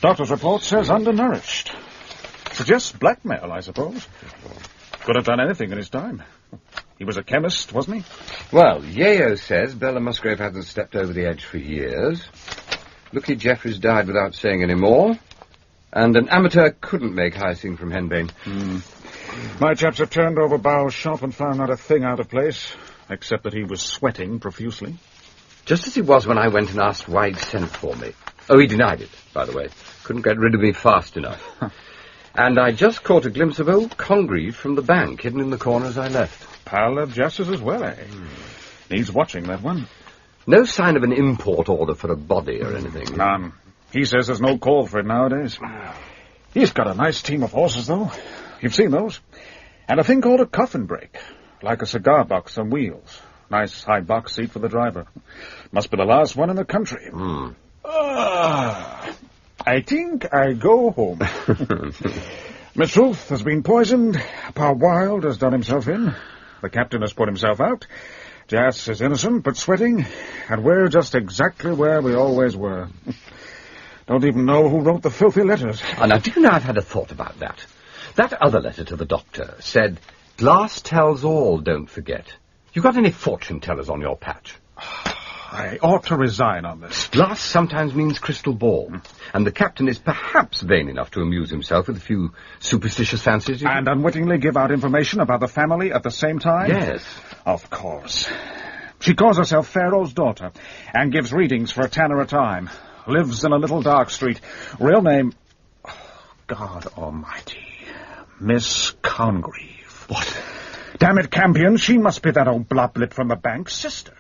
Doctor's report says undernourished. Suggests blackmail, I suppose. Could have done anything in his time. He was a chemist, wasn't he? Well, Yayo says Bella Musgrave hasn't stepped over the edge for years. Lucky Jeffries died without saying any more. And an amateur couldn't make Hyacinth from Henbane. My chaps have turned over Bow's shop and found not a thing out of place, except that he was sweating profusely. Just as he was when I went and asked why he'd sent for me. Oh, he denied it, by the way. Couldn't get rid of me fast enough. And I just caught a glimpse of old Congreve from the bank, hidden in the corner as I left. Pal of justice as well, eh? Needs watching, that one. No sign of an import order for a body or anything. None. He says there's no call for it nowadays. He's got a nice team of horses, though. You've seen those. And a thing called a coffin brake, like a cigar box on wheels. Nice high box seat for the driver. Must be the last one in the country. I think I go home. Miss Ruth has been poisoned. Pa Wilde has done himself in. The captain has put himself out. Jas is innocent but sweating. And we're just exactly where we always were. Don't even know who wrote the filthy letters. Now, do you know, I've had a thought about that. That other letter to the doctor said, "Glass tells all, don't forget." You got any fortune-tellers on your patch? I ought to resign on this. Glass sometimes means crystal ball. And the captain is perhaps vain enough to amuse himself with a few superstitious fancies. And unwittingly give out information about the family at the same time? Yes. Of course. She calls herself Pharaoh's daughter and gives readings for a tanner a time. Lives in a little dark street. Real name... God almighty. Miss Congreve. What? Damn it, Campion, she must be that old bloblet from the bank's sister.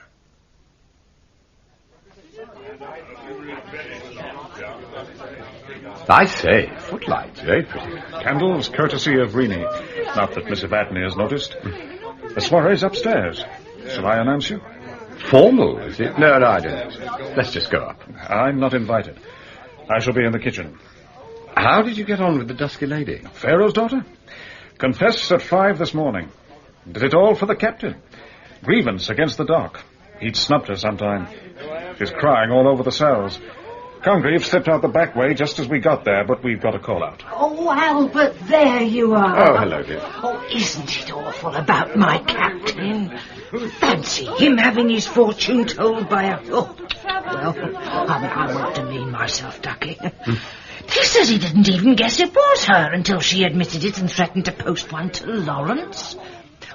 I say, footlights, very pretty. Candles, courtesy of Rennie. Not that Miss Evadne has noticed. The soiree's upstairs. Shall I announce you? Formal, is it? No, I don't. Let's just go up. I'm not invited. I shall be in the kitchen. How did you get on with the dusky lady? Pharaoh's daughter? Confessed at 5 this morning. Did it all for the captain. Grievance against the dock. He'd snubbed her sometime. She's crying all over the cells. Congreve slipped out the back way just as we got there, but we've got a call out. Oh, Albert, there you are. Oh, hello, dear. Oh, isn't it awful about my captain? Fancy him having his fortune told by a... Oh, well, I won't demean myself, Ducky. He says he didn't even guess it was her until she admitted it and threatened to post one to Lawrence.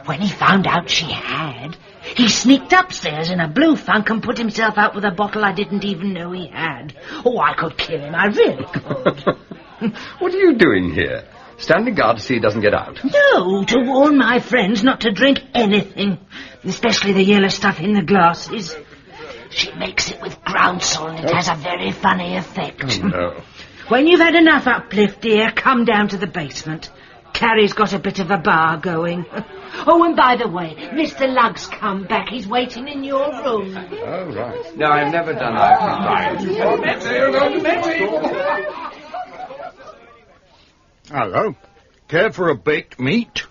When he found out she had, he sneaked upstairs in a blue funk and put himself out with a bottle I didn't even know he had. Oh, I could kill him, I really could. What are you doing here? Standing guard to see he doesn't get out? No, to warn my friends not to drink anything, especially the yellow stuff in the glasses. She makes it with groundsel and it has a very funny effect. Oh, no. When you've had enough uplift, dear, come down to the basement. Carrie's got a bit of a bar going. Oh, and by the way, Mr. Lugg's come back. He's waiting in your room. Oh, right. No, I've never done that. Hello. Care for a baked meat?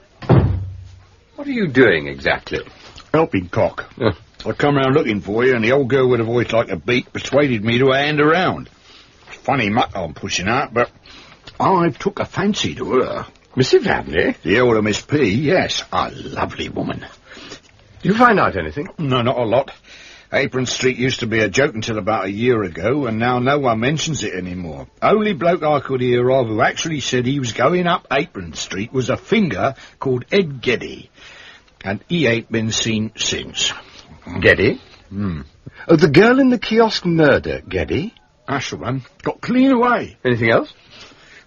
What are you doing exactly? Helping cock. I come round looking for you, and the old girl with a voice like a beak persuaded me to hand around. Funny mutt I'm pushing out, but I've took a fancy to her. Miss Evadne? The elder Miss P, yes. A lovely woman. Did you find out anything? No, not a lot. Apron Street used to be a joke until about a year ago, and now no one mentions it anymore. Only bloke I could hear of who actually said he was going up Apron Street was a finger called Ed Geddy. And he ain't been seen since. Geddy? Oh, the girl in the kiosk murder, Geddy? That's the one. Got clean away. Anything else?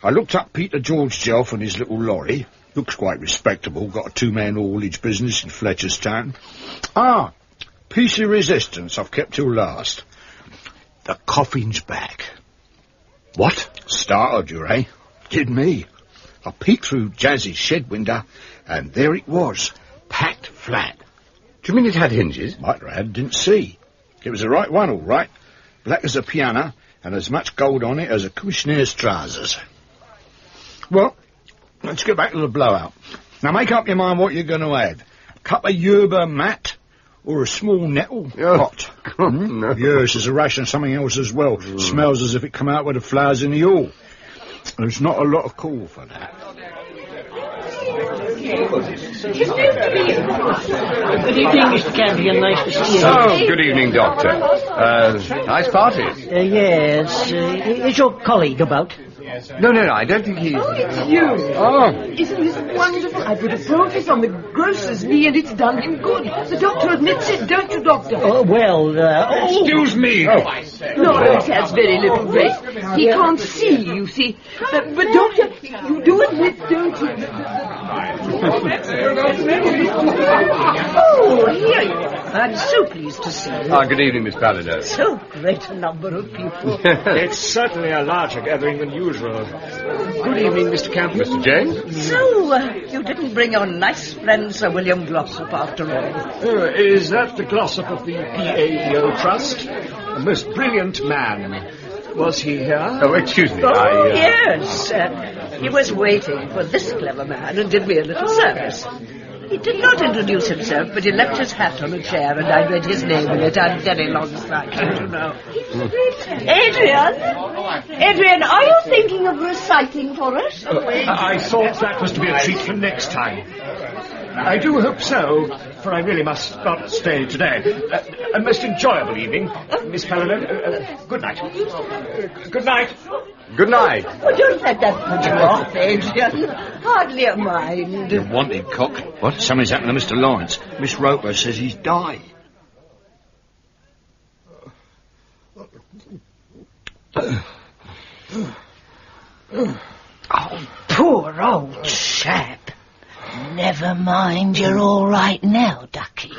I looked up Peter George Jelf and his little lorry. Looks quite respectable. Got a two-man haulage business in Fletcherstown. Piece of resistance I've kept till last. The coffin's back. What? Startled you, eh? Did me. I peeked through Jazzy's shed window, and there it was, packed flat. Do you mean it had hinges? Might have had, didn't see. It was the right one, all right. Black as a piano, and as much gold on it as a commissionaire's trousers. Well, let's get back to the blowout. Now make up your mind what you're going to have. A cup of yerba mat or a small nettle pot. No. Yes, there's a ration of something else as well. Smells as if it come out with the flowers in the hall. There's not a lot of call for that. Good evening, Mr. Campion. Nice to see you. Oh, good evening, Doctor. Nice party. Yes. Is your colleague about? No, I don't think he's... Oh, it's you. Oh. Isn't this wonderful? I put a protest on the grocer's knee and it's done him good. The doctor admits it, don't you, Doctor? Excuse me. No, it has very little grace. He can't see, you see. But Doctor, you do admit, don't you? Oh, here you are. I'm so pleased to see you. Good evening, Miss Palinode. So great a number of people. It's certainly a larger gathering than usual. Good evening, Mr. Campion. Mr. James? So, you didn't bring your nice friend Sir William Glossop after all? Is that the Glossop of the PAEO Trust? A most brilliant man. Was he here? Oh, excuse me. Yes. He was waiting for this clever man and did me a little service. He did not introduce himself, but he left his hat on a chair and I read his name in it. I'm very long-sighted, you know. Adrian, are you thinking of reciting for us? I thought that was to be a treat for next time. I do hope so, for I really must not stay today. A most enjoyable evening, Miss Palinode. Good night. Good night. Good night. Oh, don't let that put you off, Adrian. Hardly a mind. You wanted, cock. What? Something's happened to Mr. Lawrence. Miss Roper says he's died. Oh, poor old chap. Never mind, you're all right now, Ducky.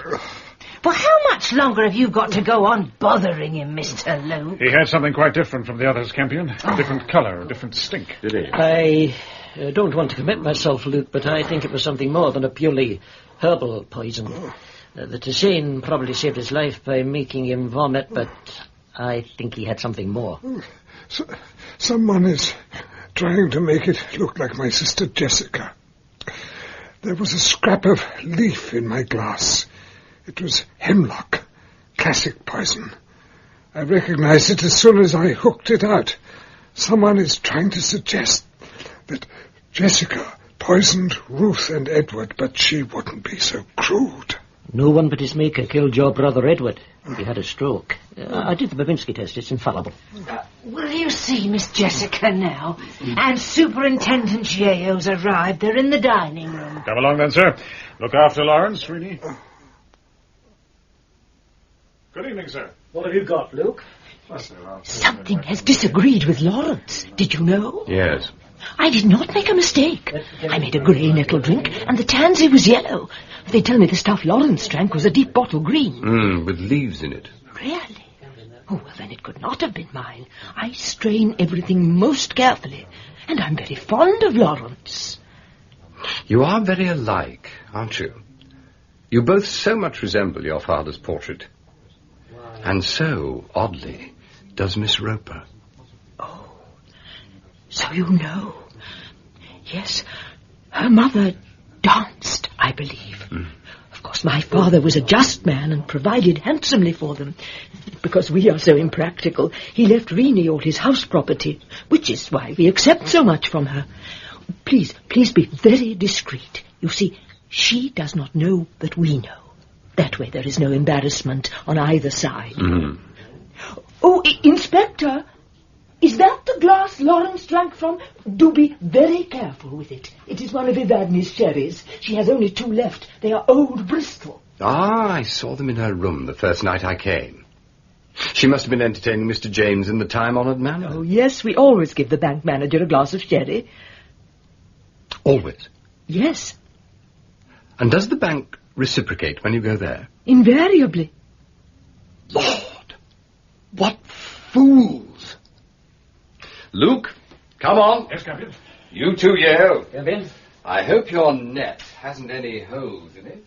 Well, how much longer have you got to go on bothering him, Mr. Luke? He had something quite different from the others, Campion. A different colour, a different stink. Did he? I don't want to commit myself, Luke, but I think it was something more than a purely herbal poison. The Tisane probably saved his life by making him vomit, but I think he had something more. Someone is trying to make it look like my sister Jessica. There was a scrap of leaf in my glass. It was hemlock, classic poison. I recognized it as soon as I hooked it out. Someone is trying to suggest that Jessica poisoned Ruth and Edward, but she wouldn't be so crude. No one but his maker killed your brother Edward. He had a stroke. I did the Babinski test. It's infallible. Will you see Miss Jessica now? And Superintendent Jeo's arrived. They're in the dining room. Come along then, sir. Look after Lawrence, Rini. Good evening, sir. What have you got, Luke? Something has disagreed with Lawrence. Did you know? Yes. I did not make a mistake. I made a grey nettle drink, and the tansy was yellow. They tell me the stuff Lawrence drank was a deep bottle green. With leaves in it. Really? Oh, well, then it could not have been mine. I strain everything most carefully, and I'm very fond of Lawrence. You are very alike, aren't you? You both so much resemble your father's portrait. And so, oddly, does Miss Roper. Oh, so you know. Yes, her mother danced, I believe. Of course, my father was a just man and provided handsomely for them. Because we are so impractical, he left Rini all his house property, which is why we accept so much from her. Please be very discreet. You see, she does not know that we know. That way there is no embarrassment on either side. Oh, Inspector, is that the glass Lawrence drank from? Do be very careful with it. It is one of Evadne's sherries. She has only 2 left. They are old Bristol. I saw them in her room the first night I came. She must have been entertaining Mr. James in the time-honoured manner. Oh, yes, we always give the bank manager a glass of sherry. Always? Yes. And does the bank reciprocate when you go there? Invariably. Lord, what fools! Luke, come on. Yes, Captain. You too, Yale. Captain. I hope your net hasn't any holes in it.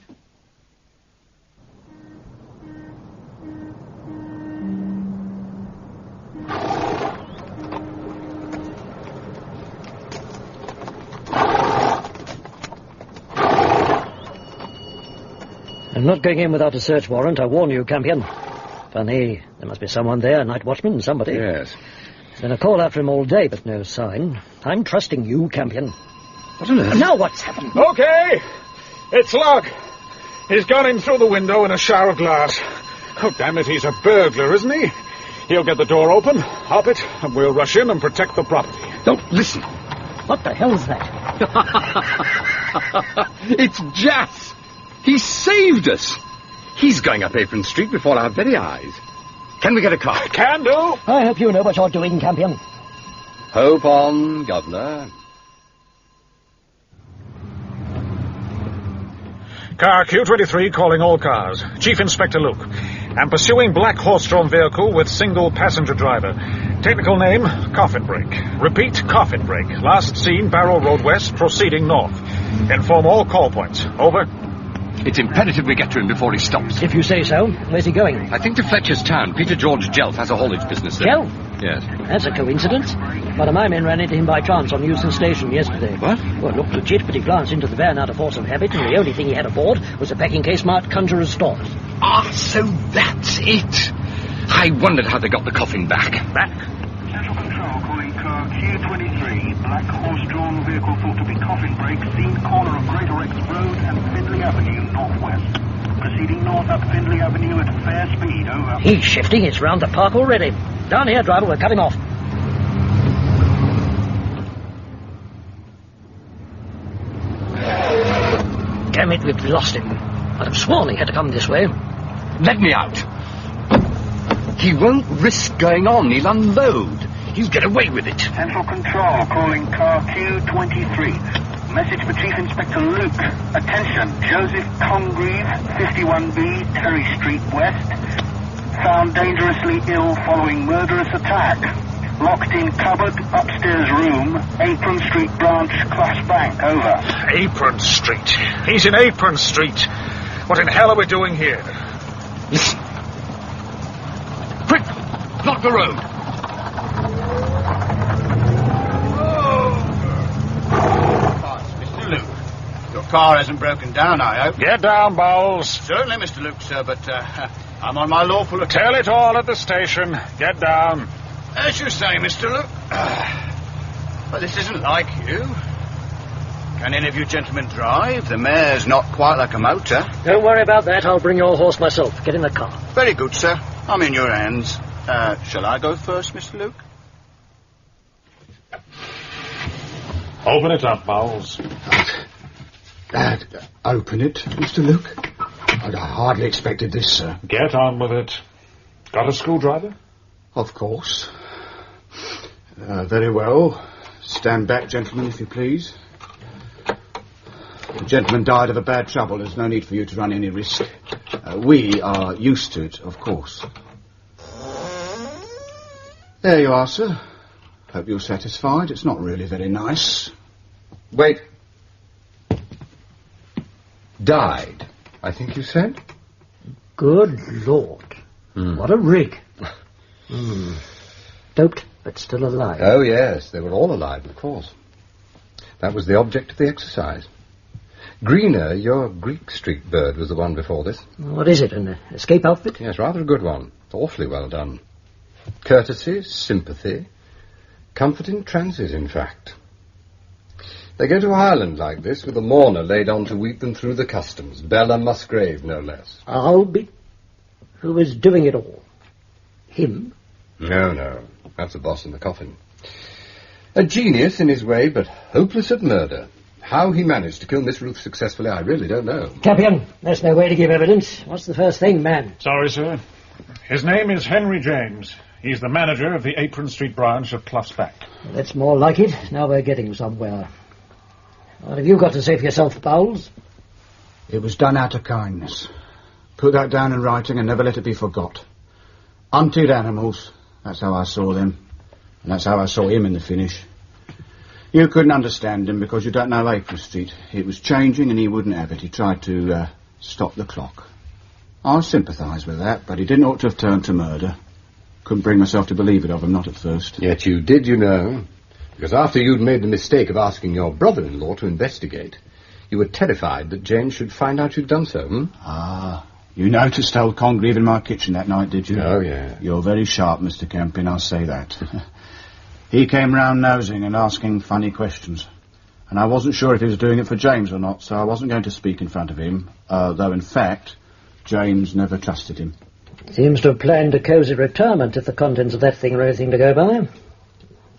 I'm not going in without a search warrant, I warn you, Campion. Funny, there must be someone there, night watchman, somebody. Yes. There's been a call after him all day, but no sign. I'm trusting you, Campion. What on earth? Now what's happened? Okay, it's Locke. He's gone in through the window in a shower of glass. Oh, damn it, he's a burglar, isn't he? He'll get the door open, hop it, and we'll rush in and protect the property. Don't listen. What the hell's that? It's Jas. He saved us. He's going up Apron Street before our very eyes. Can we get a car? Can do. I hope you know what you're doing, Campion. Hope on, Governor. Car Q23 calling all cars. Chief Inspector Luke. I'm pursuing black horse-drawn vehicle with single passenger driver. Technical name, coffin break. Repeat, coffin break. Last seen, Barrow Road West, proceeding north. Inform all call points. Over. It's imperative we get to him before he stops. If you say so. Where's he going? I think to Fletcher's Town. Peter George Jelf has a haulage business there. Jelf? Yes. That's a coincidence. One of my men ran into him by chance on Euston Station yesterday. What? Well, it looked legit, but he glanced into the van out of force of habit, and the only thing he had aboard was a packing case marked Conjurer's Stores. Ah, so that's it. I wondered how they got the coffin back. Back? Central Control calling car Q23. Black horse-drawn vehicle thought to be coffin break. Seen corner of Greater X Road and Findlay Avenue, northwest. Proceeding north up Findlay Avenue at fair speed. Over. He's shifting. It's round the park already. Down here, driver. We're cutting off. Damn it, we've lost him. I'd have sworn he had to come this way. Let me out. He won't risk going on. He'll unload. He'll get away with it. Central Control calling car Q23. Message for Chief Inspector Luke. Attention, Joseph Congreve, 51B, Terry Street West. Found dangerously ill following murderous attack. Locked in cupboard, upstairs room, Apron Street branch, Class Bank. Over. Apron Street. He's in Apron Street. What in hell are we doing here? Listen. Quick! Block the road. Mr. Luke, your car hasn't broken down, I hope. Get down, Bowles. Certainly, Mr. Luke, sir, but I'm on my lawful... Tell it all at the station. Get down. As you say, Mr. Luke. But this isn't like you. Can any of you gentlemen drive? The mare's not quite like a motor. Don't worry about that. I'll bring your horse myself. Get in the car. Very good, sir. I'm in your hands. Shall I go first, Mr. Luke? Open it up, Bowles. Open it, Mr. Luke? I hardly expected this, sir. Get on with it. Got a screwdriver? Of course. Very well. Stand back, gentlemen, if you please. The gentleman died of a bad trouble. There's no need for you to run any risk. We are used to it, of course. There you are, sir. Hope you're satisfied. It's not really very nice. Wait. Died, I think you said? Good Lord. What a rig. Doped, but still alive. Oh, yes, they were all alive, of course. That was the object of the exercise. Greener, your Greek Street bird was the one before this. What is it, an escape outfit? Yes, rather a good one. Awfully well done. Courtesy, sympathy, comfort in transit, in fact. They go to Ireland like this with a mourner laid on to weep them through the customs. Bella Musgrave, no less. Albie? Who was doing it all? Him? No. That's the boss in the coffin. A genius in his way, but hopeless at murder. How he managed to kill Miss Ruth successfully, I really don't know. Campion, there's no way to give evidence. What's the first thing, man? Sorry, sir. His name is Henry James. He's the manager of the Apron Street branch of Clough's Bank. That's more like it. Now we're getting somewhere. What have you got to say for yourself, Bowles? It was done out of kindness. Put that down in writing and never let it be forgot. Hunted animals, that's how I saw them. And that's how I saw him in the finish. You couldn't understand him because you don't know Apron Street. It was changing and he wouldn't have it. He tried to stop the clock. I sympathise with that, but he didn't ought to have turned to murder. Couldn't bring myself to believe it of him, not at first. Yet you did, you know. Because after you'd made the mistake of asking your brother-in-law to investigate, you were terrified that Jane should find out you'd done so, Ah, you noticed old Congreve in my kitchen that night, did you? Oh, yeah. You're very sharp, Mr. Campion, I'll say that. He came round nosing and asking funny questions. And I wasn't sure if he was doing it for James or not, so I wasn't going to speak in front of him, though in fact, James never trusted him. Seems to have planned a cosy retirement if the contents of that thing are anything to go by.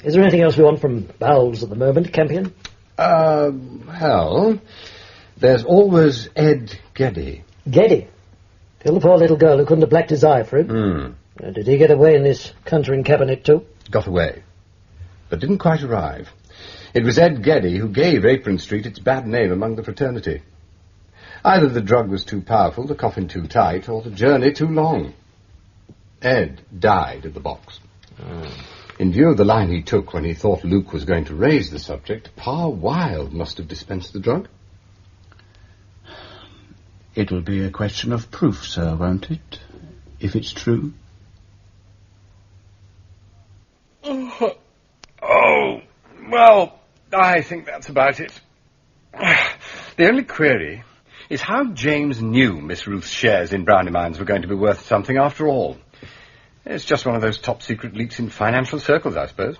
Is there anything else we want from Bowles at the moment, Campion? Well, there's always Ed Geddy. Geddy? Still the poor little girl who couldn't have blacked his eye for him. Did he get away in this conjuring cabinet too? Got away, but didn't quite arrive. It was Ed Geddy who gave Apron Street its bad name among the fraternity. Either the drug was too powerful, the coffin too tight, or the journey too long. Ed died at the box. In view of the line he took when he thought Luke was going to raise the subject, Pa Wilde must have dispensed the drug. It will be a question of proof, sir, won't it? If it's true. Oh, well, I think that's about it. The only query is how James knew Miss Ruth's shares in Brownie Mines were going to be worth something after all. It's just one of those top-secret leaks in financial circles, I suppose.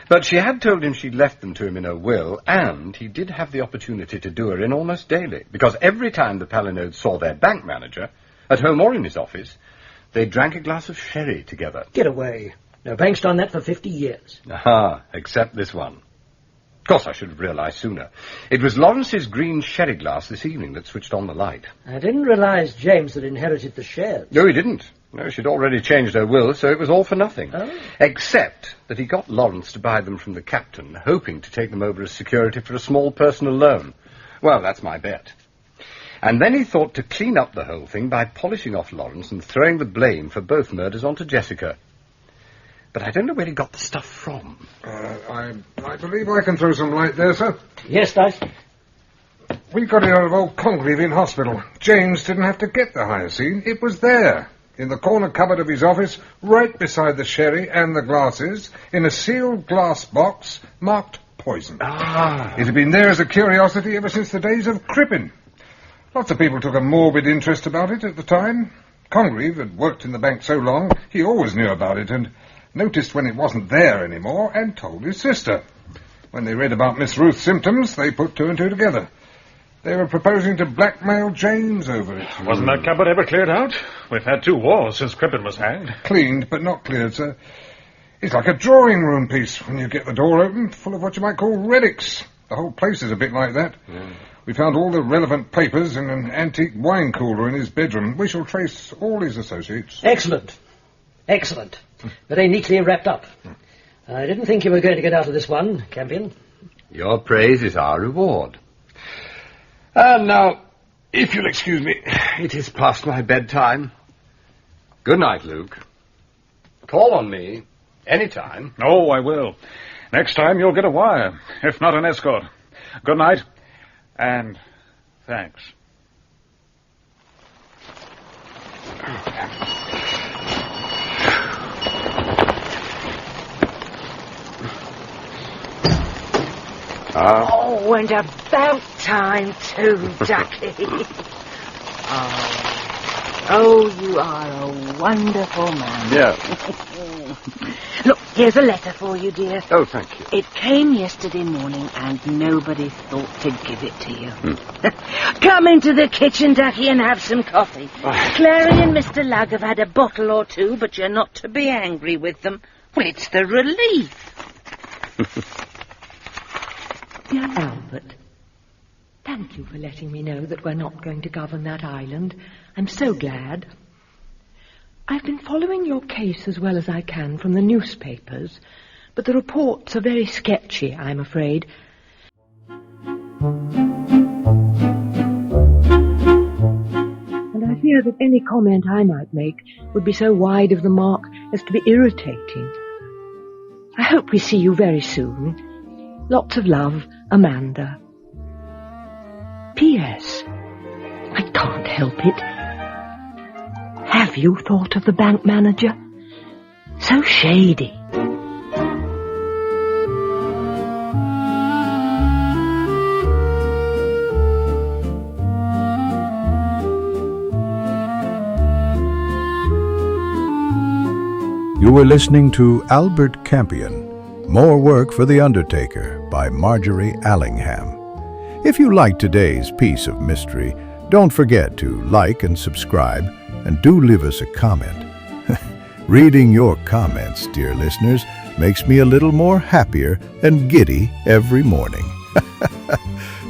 But she had told him she'd left them to him in her will, and he did have the opportunity to do her in almost daily, because every time the Palinode saw their bank manager, at home or in his office, they drank a glass of sherry together. Get away. No bank's done that for 50 years. Aha, except this one. Of course, I should have realised sooner. It was Lawrence's green sherry glass this evening that switched on the light. I didn't realise James had inherited the shares. No, he didn't. No, she'd already changed her will, so it was all for nothing. Oh. Except that he got Lawrence to buy them from the captain, hoping to take them over as security for a small personal loan. Well, that's my bet. And then he thought to clean up the whole thing by polishing off Lawrence and throwing the blame for both murders onto Jessica. But I don't know where he got the stuff from. I believe I can throw some light there, sir. Yes, Dice. We got it out of old Congreve in hospital. James didn't have to get the hyoscine. It was there, in the corner cupboard of his office, right beside the sherry and the glasses, in a sealed glass box marked poison. It had been there as a curiosity ever since the days of Crippen. Lots of people took a morbid interest about it at the time. Congreve had worked in the bank so long, he always knew about it, and noticed when it wasn't there anymore, and told his sister. When they read about Miss Ruth's symptoms, they put two and two together. They were proposing to blackmail James over it. Wasn't that cupboard ever cleared out? We've had 2 wars since Crippen was hanged. Cleaned, but not cleared, sir. It's like a drawing room piece when you get the door open, full of what you might call relics. The whole place is a bit like that. We found all the relevant papers in an antique wine cooler in his bedroom. We shall trace all his associates. Excellent. Excellent. Very neatly wrapped up. I didn't think you were going to get out of this one, Campion. Your praise is our reward. And now, if you'll excuse me, it is past my bedtime. Good night, Luke. Call on me any time. Oh, I will. Next time you'll get a wire, if not an escort. Good night, and thanks. Oh, and about time too, Ducky. Oh, you are a wonderful man. Yeah. Look, here's a letter for you, dear. Oh, thank you. It came yesterday morning and nobody thought to give it to you. Come into the kitchen, Ducky, and have some coffee. Clary and Mr. Lugg have had a bottle or two, but you're not to be angry with them. Well, it's the relief. Dear Albert, thank you for letting me know that we're not going to govern that island. I'm so glad. I've been following your case as well as I can from the newspapers, but the reports are very sketchy, I'm afraid. And I fear that any comment I might make would be so wide of the mark as to be irritating. I hope we see you very soon. Lots of love, Amanda. P.S. I can't help it. Have you thought of the bank manager? So shady. You were listening to Albert Campion, More Work for the Undertaker by Margery Allingham. If you liked today's piece of mystery, don't forget to like and subscribe, and do leave us a comment. Reading your comments, dear listeners, makes me a little more happier and giddy every morning.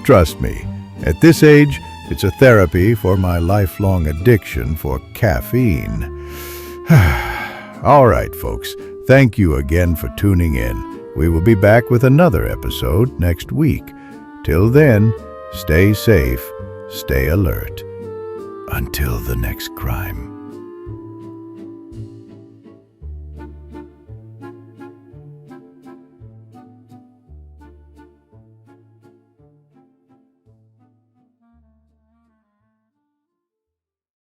Trust me, at this age, it's a therapy for my lifelong addiction for caffeine. All right, folks, thank you again for tuning in. We will be back with another episode next week. Till then, stay safe Stay alert until the next crime.